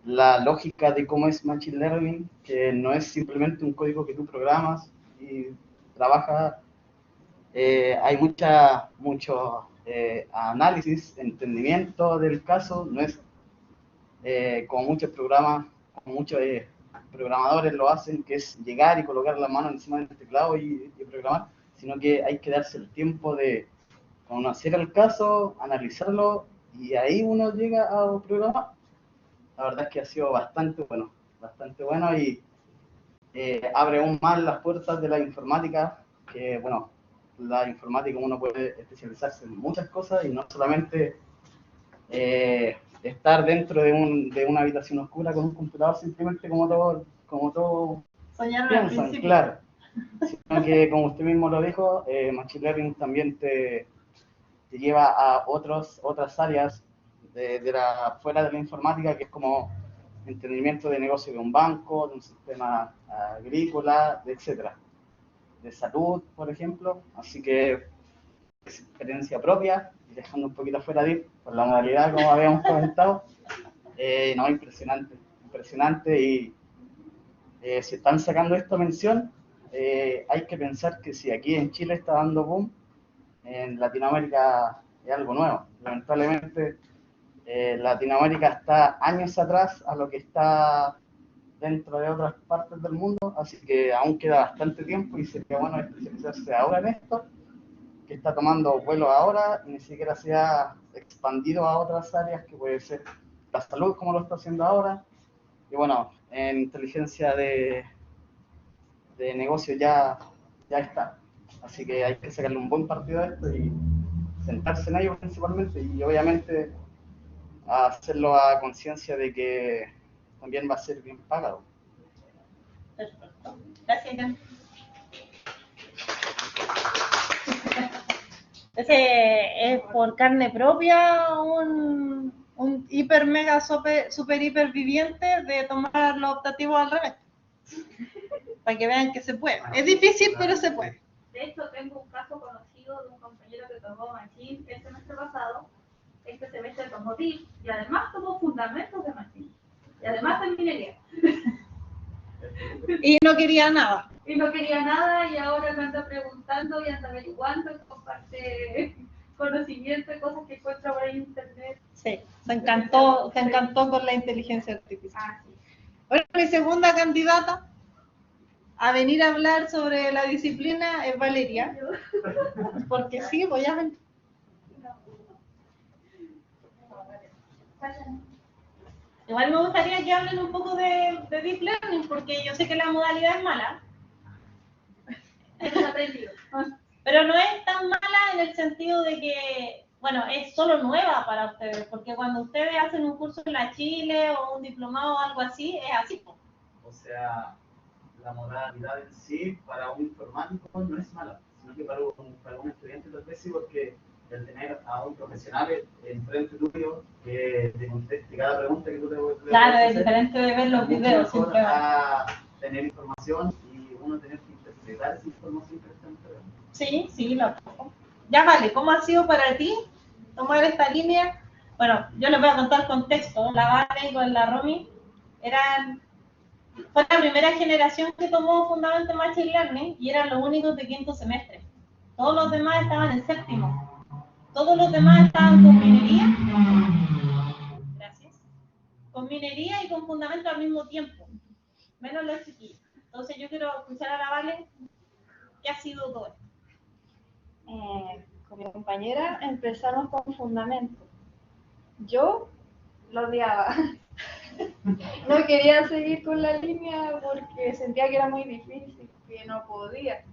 la lógica de cómo es Machine Learning, que no es simplemente un código que tú programas y trabajas, hay mucho análisis, entendimiento del caso, no es como muchos programas, como muchos programadores lo hacen, que es llegar y colocar la mano encima del teclado y programar, sino que hay que darse el tiempo de conocer el caso, analizarlo, y ahí uno llega a programar. La verdad es que ha sido bastante bueno y abre aún más las puertas de la informática, que bueno, la informática uno puede especializarse en muchas cosas y no solamente estar dentro de una habitación oscura con un computador simplemente como todo Soñaron al piensan, principio. claro, sino que como usted mismo lo dijo, Machine Learning también te te lleva a otras áreas fuera de la informática, que es como entendimiento de negocio de un banco, de un sistema agrícola, etcétera, de salud, por ejemplo. Así que es experiencia propia, y dejando un poquito fuera de por la modalidad, como habíamos comentado. No, impresionante, y si están sacando esta mención, hay que pensar que si aquí en Chile está dando boom, en Latinoamérica es algo nuevo. Lamentablemente, Latinoamérica está años atrás a lo que está dentro de otras partes del mundo, así que aún queda bastante tiempo y sería bueno especializarse ahora en esto, que está tomando vuelo ahora y ni siquiera se ha expandido a otras áreas, que puede ser la salud, como lo está haciendo ahora, y bueno, en inteligencia de negocio ya está. Así que hay que sacarle un buen partido a esto y sentarse en ello principalmente, y obviamente hacerlo a conciencia de que también va a ser bien pagado. Perfecto. Gracias, Jan. Ese es por carne propia un hiper mega super hiper viviente de tomar los optativos al revés. Para que vean que se puede. Es difícil, pero se puede. De hecho, tengo un caso conocido de un compañero que tomó Machine el semestre pasado. Este semestre tomó DIP y además tomó fundamentos de Machine. Y además de minería. Y no quería nada. Y no quería nada y ahora me anda preguntando y anda averiguando y comparte conocimiento y cosas que encuentra por ahí en internet. Sí, se encantó con la inteligencia artificial. Ah, sí. Bueno, mi segunda candidata a venir a hablar sobre la disciplina es Valeria. Porque sí, voy a ver. Igual me gustaría que hablen un poco de Deep Learning, porque yo sé que la modalidad es mala. Pero no es tan mala en el sentido de que, bueno, es solo nueva para ustedes, porque cuando ustedes hacen un curso en la Chile o un diplomado o algo así, es así. O sea, la modalidad en sí para un informático no es mala, sino que para un estudiante tal vez sí, porque el tener a un profesional enfrente tuyo que te conteste cada pregunta que tú te Claro, es hacer, diferente de ver los videos siempre. A tener información y uno tener que interpretar esa información que está entregando. Sí, lo pongo. Ya vale, ¿cómo ha sido para ti tomar esta línea? Bueno, yo les voy a contar contexto. La Vale con la Romy fue la primera generación que tomó Fundamento Machine Learning y eran los únicos de quinto semestre. Todos los demás estaban en séptimo. Todos los demás estaban con minería. Gracias. Con minería y con fundamento al mismo tiempo. Menos los chiquillos. Entonces yo quiero escuchar a la Vale. ¿Qué ha sido todo esto? Con mi compañera empezamos con fundamento. Yo lo odiaba. No quería seguir con la línea porque sentía que era muy difícil, que no podía.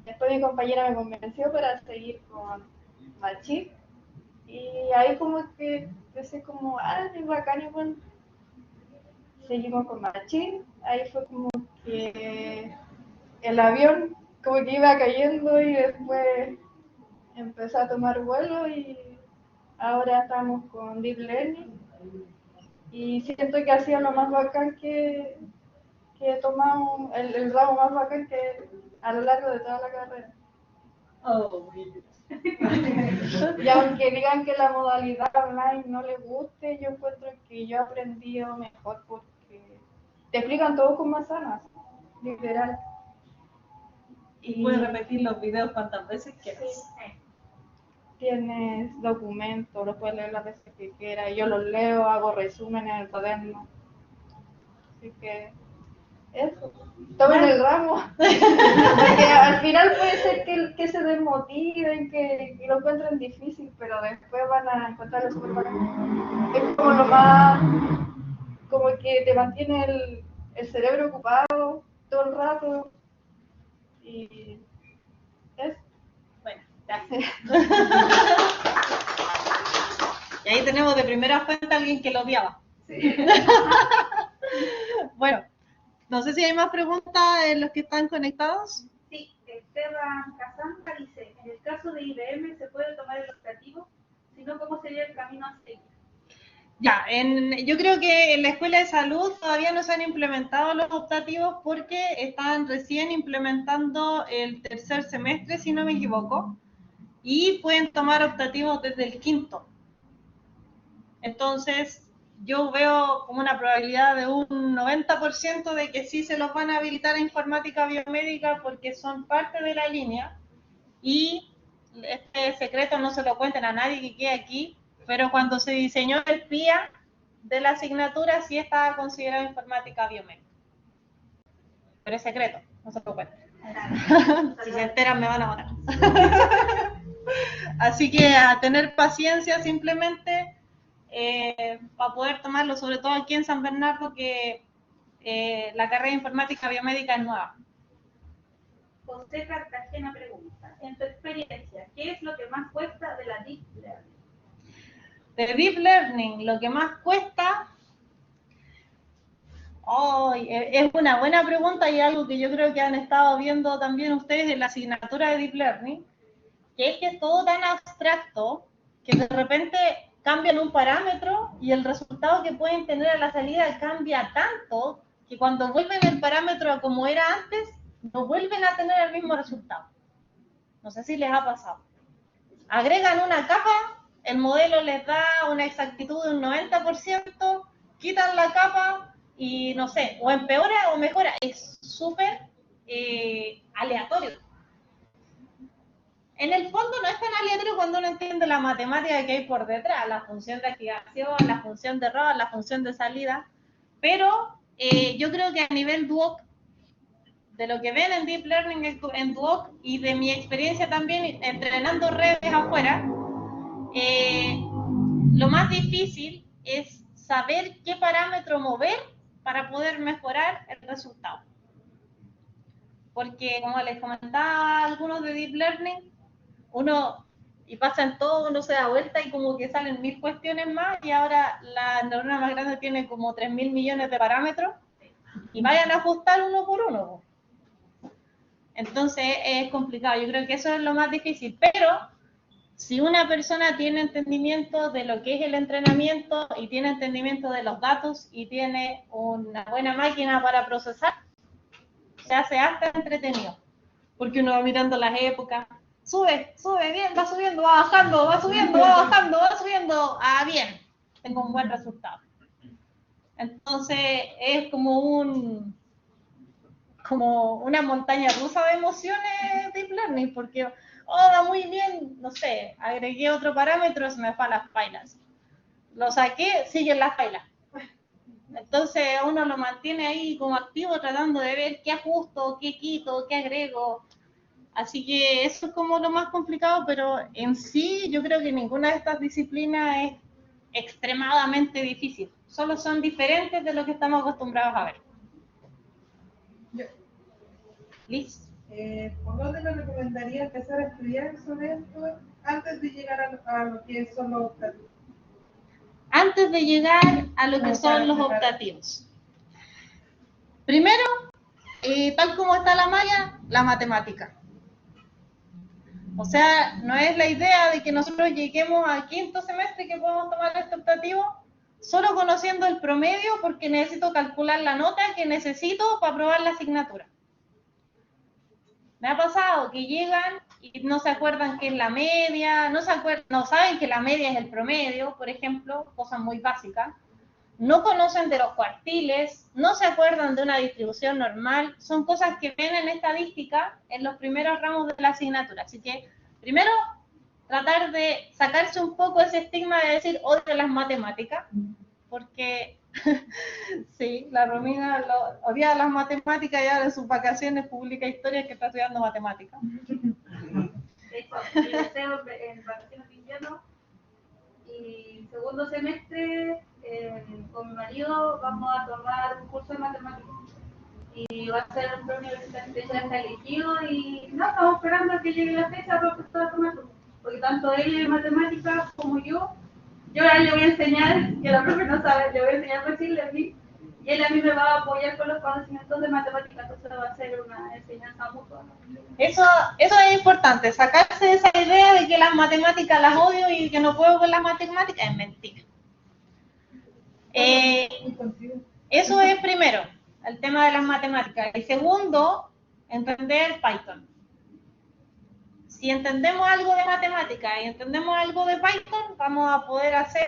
Después mi compañera me convenció para seguir con Machine y ahí como que empecé como, es bacán igual. Seguimos con Machine, ahí fue como que el avión como que iba cayendo y después empezó a tomar vuelo y ahora estamos con Deep Learning y siento que ha sido lo más bacán que he tomado, el ramo más bacán que a lo largo de toda la carrera. Oh, Y aunque digan que la modalidad online no les guste, yo encuentro que yo he aprendido mejor porque te explican todo con manzanas, literal. Y puedes repetir los videos cuantas veces quieras. Sí. Tienes documentos, los puedes leer las veces que quieras. Yo los leo, hago resumen en el cuaderno. Así que eso. Tomen el ramo. Porque al final puede ser que se desmotiven, que lo encuentren difícil, pero después van a encontrarlo súper bacán. Es como lo más, como que te mantiene el cerebro ocupado todo el rato. Y eso. Bueno, gracias. Y ahí tenemos de primera fuente a alguien que lo odiaba. Sí. Bueno, no sé si hay más preguntas en los que están conectados. Sí, Esteban Casanta dice, En el caso de IBM, ¿se puede tomar el optativo? Si no, ¿cómo sería el camino a seguir? Ya, yo creo que en la Escuela de Salud todavía no se han implementado los optativos porque están recién implementando el tercer semestre, si no me equivoco, y pueden tomar optativos desde el quinto. Entonces, yo veo como una probabilidad de un 90% de que sí se los van a habilitar a informática biomédica porque son parte de la línea, y este secreto no se lo cuenten a nadie que quede aquí, pero cuando se diseñó el PIA de la asignatura sí estaba considerado informática biomédica. Pero es secreto, no se lo cuenten. Si se enteran me van a matar. Así que a tener paciencia simplemente para poder tomarlo, sobre todo aquí en San Bernardo, que la carrera de informática biomédica es nueva. José Cartagena pregunta, en tu experiencia, ¿qué es lo que más cuesta de la Deep Learning? De Deep Learning, lo que más cuesta, es una buena pregunta y algo que yo creo que han estado viendo también ustedes en la asignatura de Deep Learning, que es que es todo tan abstracto que de repente cambian un parámetro y el resultado que pueden tener a la salida cambia tanto que cuando vuelven el parámetro a como era antes, no vuelven a tener el mismo resultado. No sé si les ha pasado. Agregan una capa, el modelo les da una exactitud de un 90%, quitan la capa y no sé, o empeora o mejora. Es súper aleatorio. En el fondo no es tan aleatorio cuando uno entiende la matemática que hay por detrás, la función de activación, la función de error, la función de salida, pero yo creo que a nivel Duoc, de lo que ven en Deep Learning en Duoc y de mi experiencia también entrenando redes afuera, lo más difícil es saber qué parámetro mover para poder mejorar el resultado. Porque, como les comentaba a algunos de Deep Learning, y pasa en todo, uno se da vuelta y como que salen 1000 cuestiones más, y ahora la neurona más grande tiene como 3000 millones de parámetros, y vayan a ajustar uno por uno. Entonces es complicado, yo creo que eso es lo más difícil, pero si una persona tiene entendimiento de lo que es el entrenamiento y tiene entendimiento de los datos y tiene una buena máquina para procesar, se hace hasta entretenido, porque uno va mirando las épocas, sube, bien, va subiendo, va bajando, va subiendo, va bajando, va subiendo, bien, tengo un buen resultado. Entonces es como una montaña rusa de emociones Deep Learning, porque va muy bien, no sé, agregué otro parámetro, se me fue a las pailas. Lo saqué, siguen las pailas. Entonces uno lo mantiene ahí como activo tratando de ver qué ajusto, qué quito, qué agrego. Así que eso es como lo más complicado, pero en sí yo creo que ninguna de estas disciplinas es extremadamente difícil. Solo son diferentes de lo que estamos acostumbrados a ver. Liz. ¿Por dónde me recomendaría empezar a estudiar sobre esto antes de llegar a lo que son los optativos? Antes de llegar a lo que son los optativos. Primero, tal como está la malla, la matemática. O sea, no es la idea de que nosotros lleguemos al quinto semestre que podemos tomar este optativo solo conociendo el promedio porque necesito calcular la nota que necesito para aprobar la asignatura. Me ha pasado que llegan y no se acuerdan qué es la media, no saben que la media es el promedio, por ejemplo, cosas muy básicas. No conocen de los cuartiles, no se acuerdan de una distribución normal, son cosas que ven en estadística en los primeros ramos de la asignatura. Así que, primero, tratar de sacarse un poco ese estigma de decir odio las matemáticas, porque sí, la Romina odia las matemáticas y ahora en sus vacaciones publica historias que está estudiando matemáticas. De hecho, yo deseo en vacaciones de invierno y segundo semestre con mi marido vamos a tomar un curso de matemáticas y va a ser un premio universitario, ya está elegido y no, estamos esperando a que llegue la fecha para empezar a tomarlo, porque tanto él en matemáticas como yo ahora le voy a enseñar, que la profe no sabe, le voy a enseñar a decirle a mí, Y él a mí me va a apoyar con los conocimientos de matemáticas, entonces va a ser una enseñanza mutua. Eso es importante, sacarse esa idea de que las matemáticas las odio y que no puedo con las matemáticas, es mentira. Eso es primero, el tema de las matemáticas. Y segundo, entender Python. Si entendemos algo de matemáticas y entendemos algo de Python, vamos a poder hacer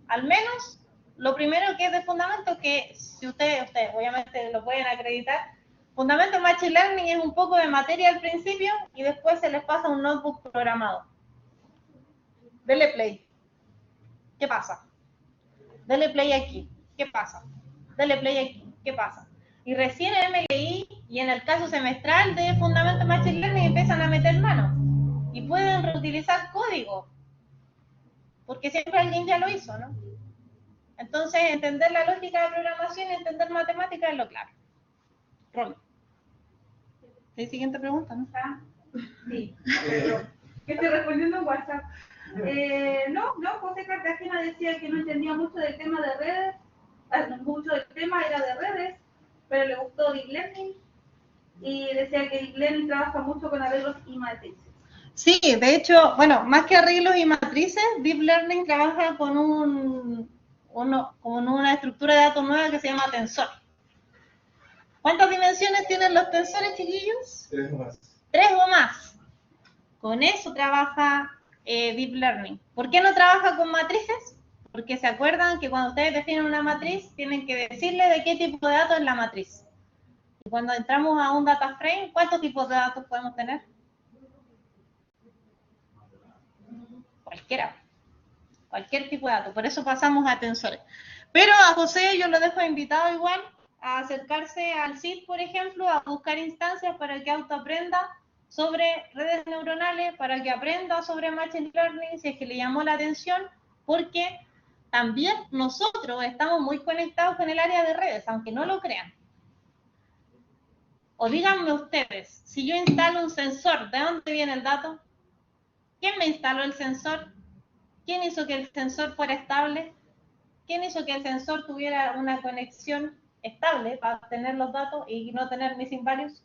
al menos lo primero que es de fundamento, que si ustedes obviamente lo pueden acreditar, fundamento en Machine Learning es un poco de materia al principio y después se les pasa un notebook programado. Dele play. ¿Qué pasa? Dele play aquí. ¿Qué pasa? Dele play aquí. ¿Qué pasa? Y recién en MLI y en el caso semestral de fundamento en Machine Learning empiezan a meter mano y pueden reutilizar código porque siempre alguien ya lo hizo, ¿no? Entonces, entender la lógica de programación y entender matemáticas es lo clave. Romy. ¿Sí? Siguiente pregunta, ¿no? Sí, que estoy respondiendo en WhatsApp. No, José Cartagena decía que no entendía mucho del tema de redes, mucho del tema era de redes, pero le gustó Deep Learning y decía que Deep Learning trabaja mucho con arreglos y matrices. Sí, de hecho, bueno, más que arreglos y matrices, Deep Learning trabaja con una estructura de datos nueva que se llama tensor. ¿Cuántas dimensiones tienen los tensores, chiquillos? 3 o más. 3 o más. Con eso trabaja Deep Learning. ¿Por qué no trabaja con matrices? Porque se acuerdan que cuando ustedes definen una matriz, tienen que decirle de qué tipo de datos es la matriz. Y cuando entramos a un data frame, ¿cuántos tipos de datos podemos tener? Cualquiera. Cualquier tipo de datos. Por eso pasamos a tensores. Pero a José yo lo dejo invitado igual a acercarse al CID, por ejemplo, a buscar instancias para que autoaprenda sobre redes neuronales, para que aprenda sobre Machine Learning, si es que le llamó la atención, porque también nosotros estamos muy conectados con el área de redes, aunque no lo crean. O díganme ustedes, si yo instalo un sensor, ¿de dónde viene el dato? ¿Quién me instaló el sensor? ¿Quién hizo que el sensor fuera estable? ¿Quién hizo que el sensor tuviera una conexión estable para tener los datos y no tener missing values?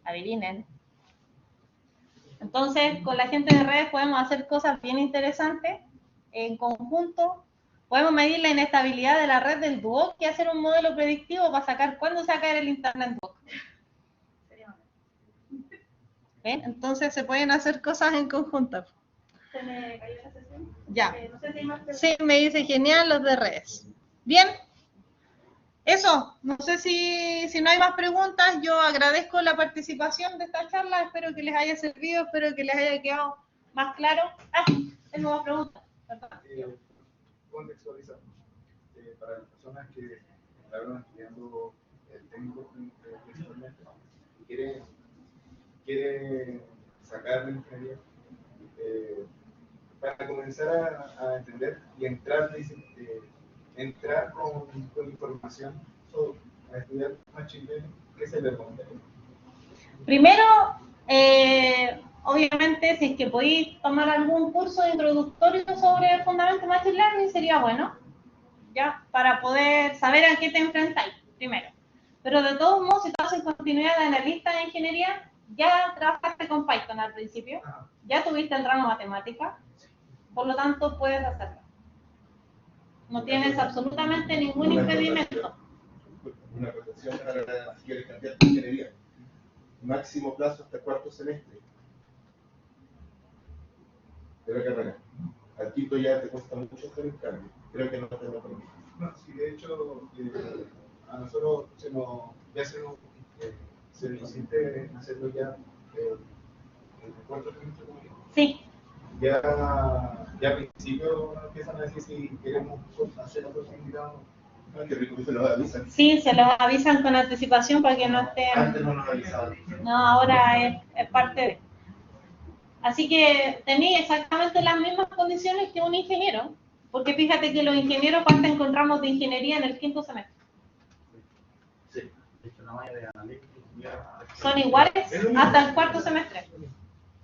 Adivinen. Entonces, con la gente de redes podemos hacer cosas bien interesantes en conjunto. Podemos medir la inestabilidad de la red del Duoc y hacer un modelo predictivo para sacar cuándo se va a caer el internet Duoc. ¿Ven? Entonces se pueden hacer cosas en conjunto. ¿Se me cayó la sesión? Ya. No sé si hay más preguntas. Sí, me dice genial los de redes. Bien. Eso, no sé si no hay más preguntas, yo agradezco la participación de esta charla, espero que les haya servido, espero que les haya quedado más claro. Tengo más preguntas. Contextualizar. Para las personas que estaban estudiando el técnico principalmente y quieren sacar la ingeniería, para comenzar a entender y entrar con información a estudiar Machine Learning, ¿qué se le recomendaría? Primero, obviamente, si es que podéis tomar algún curso introductorio sobre el fundamento de Machine Learning, sería bueno, ¿ya? Para poder saber a qué te enfrentáis, primero. Pero de todos modos, si tú haces continuidad de analista de ingeniería, ya trabajaste con Python al principio, ya tuviste el ramo matemática, por lo tanto puedes hacerlo. No tienes absolutamente ningún impedimento. Una rotación para si quieres cambiar de ingeniería. Máximo plazo hasta cuarto semestre de la carrera. Al quinto ya te cuesta mucho hacer el cambio. Creo que no te lo permite. No, sí, de hecho, a nosotros se nos insiste hacerlo ya en el cuarto semestre. Sí. Ya al principio empiezan a decir si queremos hacer la posibilidad. Qué rico que se los avisan. Sí, se los avisan con anticipación para que no estén. Antes no nos avisaban. No, ahora es parte de. Así que tenéis exactamente las mismas condiciones que un ingeniero, porque fíjate que los ingenieros parten con ramos de ingeniería en el quinto semestre. Sí, de hecho, la mayoría de analíticos Son iguales hasta el cuarto semestre.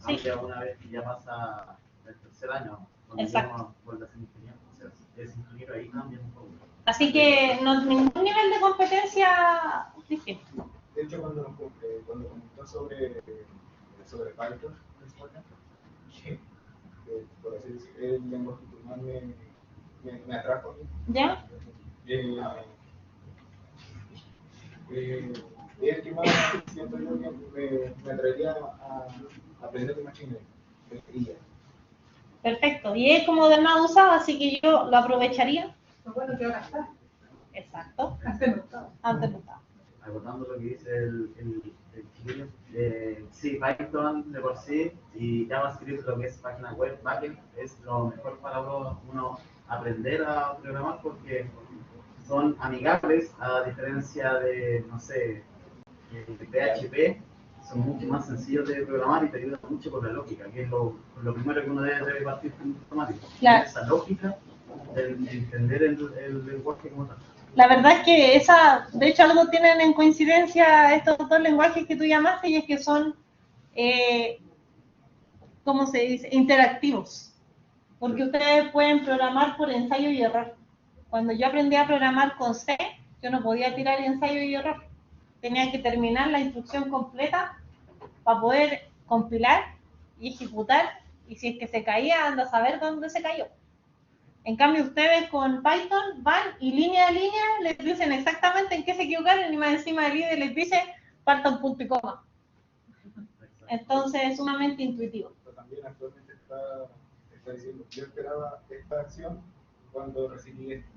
Sí. Ya una vez que ya pasa el tercer año, cuando exacto. ya vuelve a ser ingeniero, o sea, es ingeniero, ahí cambia un poco. Así que no ningún nivel de competencia distinto. De hecho, cuando comentó sobre Python, que, por así decirlo, es el lenguaje que más me atrajo a mí. ¿Ya? Es el que más siento yo que me atraería a aprender de Machine Learning. Perfecto. Y es como de más usado, así que yo lo aprovecharía. Lo bueno que ahora está. Exacto. Antes no estaba. Antes no estaba. Acordando lo que dice el chiquillo, sí, Python de por sí y JavaScript, lo que es página web, backend, es lo mejor para uno aprender a programar porque son amigables, a diferencia de, no sé, de PHP, son mucho más sencillos de programar y te ayudan mucho con la lógica, que es lo primero que uno debe partir con automático. Claro. Esa lógica de entender el lenguaje como tal. La verdad es que de hecho algo tienen en coincidencia estos dos lenguajes que tú llamaste y es que son, ¿cómo se dice? Interactivos. Porque ustedes pueden programar por ensayo y error. Cuando yo aprendí a programar con C, yo no podía tirar ensayo y error. Tenía que terminar la instrucción completa para poder compilar y ejecutar. Y si es que se caía, anda a saber dónde se cayó. En cambio, ustedes con Python van y línea a línea les dicen exactamente en qué se equivocaron y más encima del IDE les dice falta un punto y coma. Entonces es sumamente intuitivo. Pero también actualmente está diciendo, yo esperaba esta acción cuando recibí esto.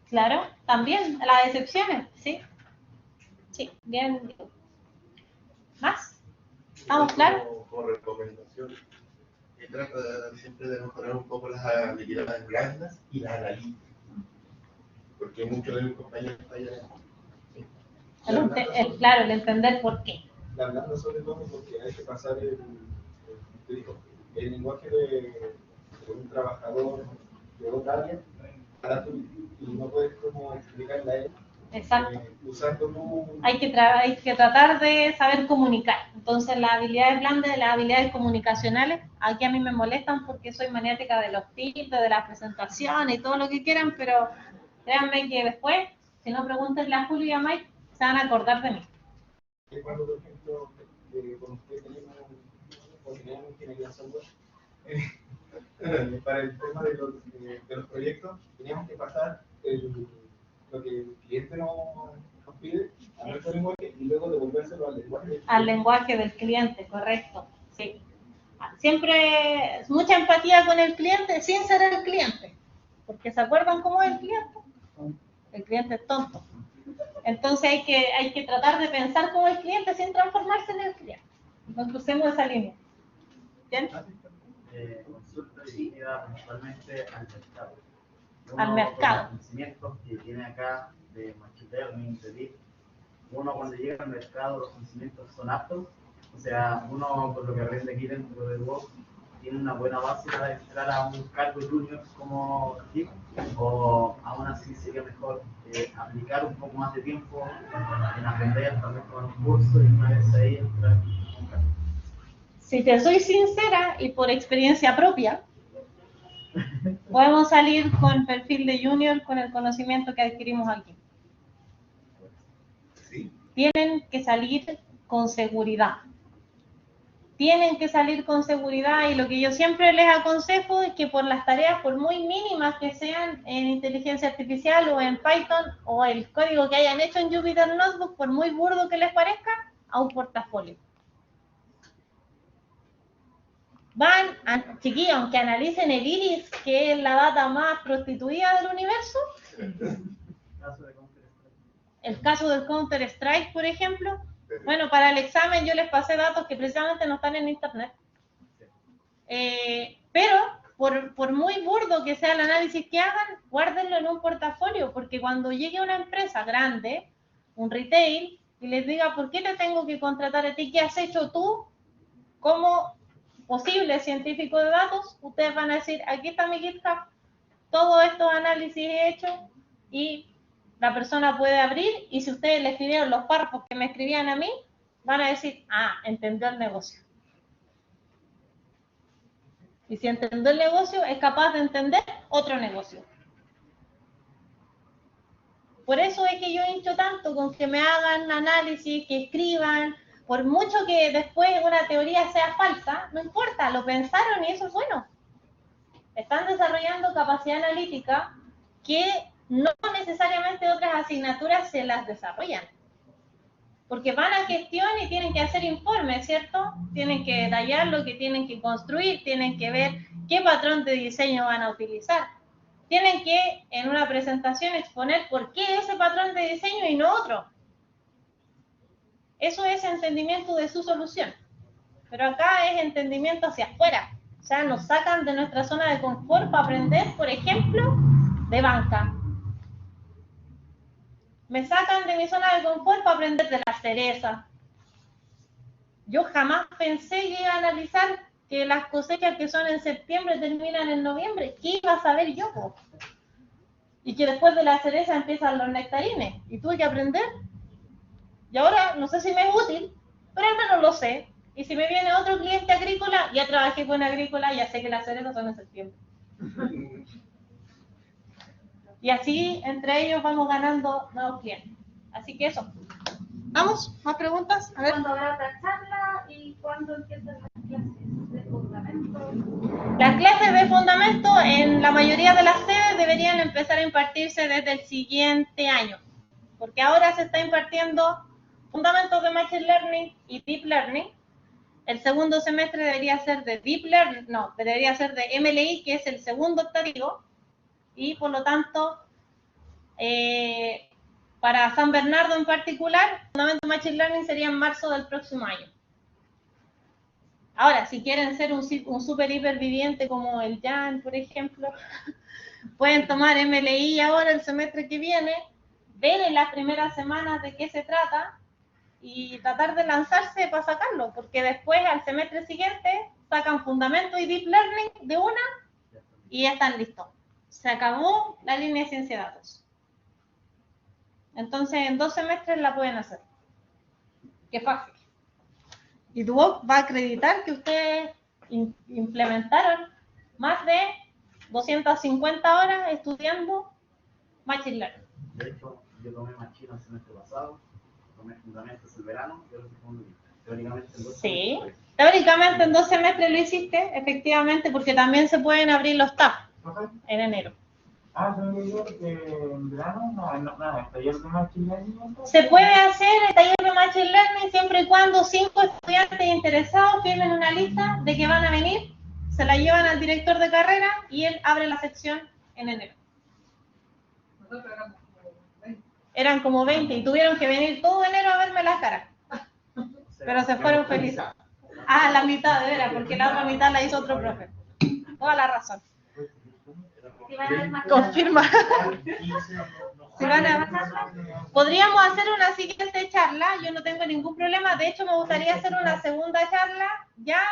Claro, también las excepciones, ¿sí? Sí, bien. ¿Más? ¿Estamos claros? Como recomendación, trata siempre de mejorar un poco las habilidades blandas y las analíticas. Porque muchos de mis compañeros fallan. Claro, el entender por qué. La blanda sobre todo porque hay que pasar el lenguaje de un trabajador de otra área para tú, y no puedes como explicarla a él. Exacto. Usando un... Hay que tratar de saber comunicar. Entonces, las habilidades blandas y las habilidades comunicacionales, aquí a mí me molestan porque soy maniática de los tips, de las presentaciones y todo lo que quieran, pero créanme que después, si no pregúntenle a Julio y a Mike, se van a acordar de mí. Cuando, por ejemplo, con usted teníamos ingeniería software, para el tema de los proyectos, teníamos que pasar lo que el cliente nos pide a nuestro lenguaje y luego devolvérselo al lenguaje. Al lenguaje del cliente, correcto. Sí. Siempre mucha empatía con el cliente sin ser el cliente. Porque ¿se acuerdan cómo es el cliente? El cliente es tonto. Entonces hay que tratar de pensar como el cliente sin transformarse en el cliente. No crucemos esa línea. ¿Bien? Consulta dirigida principalmente al mercado. Al mercado. Con los conocimientos que tiene acá de Machine Learning, de Deep, uno cuando llega al mercado los conocimientos son aptos, o sea, uno por lo que aprende aquí dentro de Vox tiene una buena base para entrar a un cargo junior como Deep, o aún así sería mejor aplicar un poco más de tiempo en aprender, tal vez con un curso y una vez ahí entrar a un cargo. Si te soy sincera y por experiencia propia, podemos salir con perfil de junior con el conocimiento que adquirimos aquí. Sí. Tienen que salir con seguridad. Tienen que salir con seguridad y lo que yo siempre les aconsejo es que por las tareas, por muy mínimas que sean en inteligencia artificial o en Python o el código que hayan hecho en Jupyter Notebook, por muy burdo que les parezca, a un portafolio. Chiquillos, aunque analicen el iris, que es la data más prostituida del universo, el caso del Counter-Strike, por ejemplo, bueno, para el examen yo les pasé datos que precisamente no están en internet. Pero, por muy burdo que sea el análisis que hagan, guárdenlo en un portafolio, porque cuando llegue una empresa grande, un retail, y les diga, ¿por qué te tengo que contratar a ti? ¿Qué has hecho tú como posible científico de datos? Ustedes van a decir, aquí está mi GitHub, todos estos análisis he hecho, y la persona puede abrir, y si ustedes le escribieron los párrafos que me escribían a mí, van a decir, entendió el negocio. Y si entendió el negocio, es capaz de entender otro negocio. Por eso es que yo hincho tanto con que me hagan análisis, que escriban, por mucho que después una teoría sea falsa, no importa, lo pensaron y eso es bueno. Están desarrollando capacidad analítica que no necesariamente otras asignaturas se las desarrollan. Porque van a gestión y tienen que hacer informes, ¿cierto? Tienen que detallarlo, que tienen que construir, tienen que ver qué patrón de diseño van a utilizar. Tienen que, en una presentación, exponer por qué ese patrón de diseño y no otro. Eso es entendimiento de su solución. Pero acá es entendimiento hacia afuera. O sea, nos sacan de nuestra zona de confort para aprender, por ejemplo, de banca. Me sacan de mi zona de confort para aprender de la cereza. Yo jamás pensé que iba a analizar que las cosechas que son en septiembre terminan en noviembre. ¿Qué iba a saber yo? Y que después de la cereza empiezan los nectarines. Y tuve que aprender. Y ahora no sé si me es útil, pero al menos lo sé. Y si me viene otro cliente agrícola, ya trabajé con agrícola, ya sé que las cerezas son en septiembre. Y así, entre ellos, vamos ganando nuevos clientes. Así que eso. ¿Vamos? ¿Más preguntas? A ver. ¿Cuándo habrá otra charla y cuándo empiezan las clases de fundamento? Las clases de fundamento en la mayoría de las sedes deberían empezar a impartirse desde el siguiente año. Porque ahora se está impartiendo fundamentos de Machine Learning y Deep Learning. El segundo semestre debería ser de Deep Learning, no, debería ser de MLI, que es el segundo optativo. Y por lo tanto, para San Bernardo en particular, fundamento de Machine Learning sería en marzo del próximo año. Ahora, si quieren ser un super hiperviviente como el Jan, por ejemplo, pueden tomar MLI ahora el semestre que viene, ver en las primeras semanas de qué se trata y tratar de lanzarse para sacarlo, porque después al semestre siguiente sacan fundamento y deep learning de una y ya están listos. Se acabó la línea de ciencia de datos. Entonces en 2 semestres la pueden hacer. Qué fácil. Y Duoc va a acreditar que ustedes implementaron más de 250 horas estudiando Machine Learning. De hecho, yo tomé Machine el semestre pasado, tomé fundamentos el verano y ahora teóricamente en 2 Sí, semestres. teóricamente en 2 semestres lo hiciste, efectivamente, porque también se pueden abrir los TAF en enero. Ah, se me olvidó que en verano no, el taller de Machine Learning. Se puede hacer el taller de Machine Learning siempre y cuando 5 estudiantes interesados firmen una lista de que van a venir, se la llevan al director de carrera y él abre la sección en enero. Eran como 20 y tuvieron que venir todo enero a verme las caras. Pero se fueron felices. Ah, la mitad, de veras, porque la otra mitad la hizo otro profe. Toda la razón. Si van a haber más Confirma. Si van a... Podríamos hacer una siguiente charla, yo no tengo ningún problema. De hecho, me gustaría hacer una segunda charla ya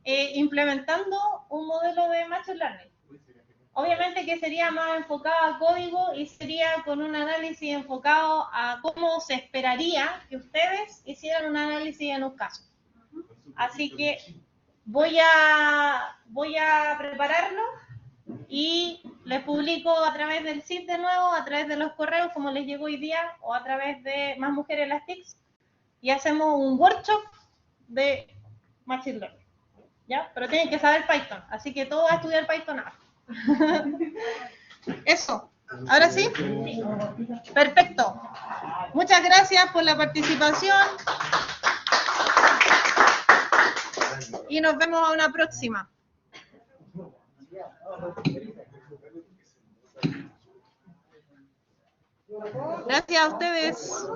implementando un modelo de Machine Learning. Obviamente que sería más enfocado a código y sería con un análisis enfocado a cómo se esperaría que ustedes hicieran un análisis en un caso. Así que voy a prepararlo y les publico a través del sitio de nuevo, a través de los correos como les llegó hoy día o a través de Más Mujeres las TICs y hacemos un workshop de Machine Learning. ¿Ya? Pero tienen que saber Python, así que todo va a estudiar Python ahora. Eso. ¿Ahora sí? Perfecto. Muchas gracias por la participación. Y nos vemos a una próxima. Gracias a ustedes.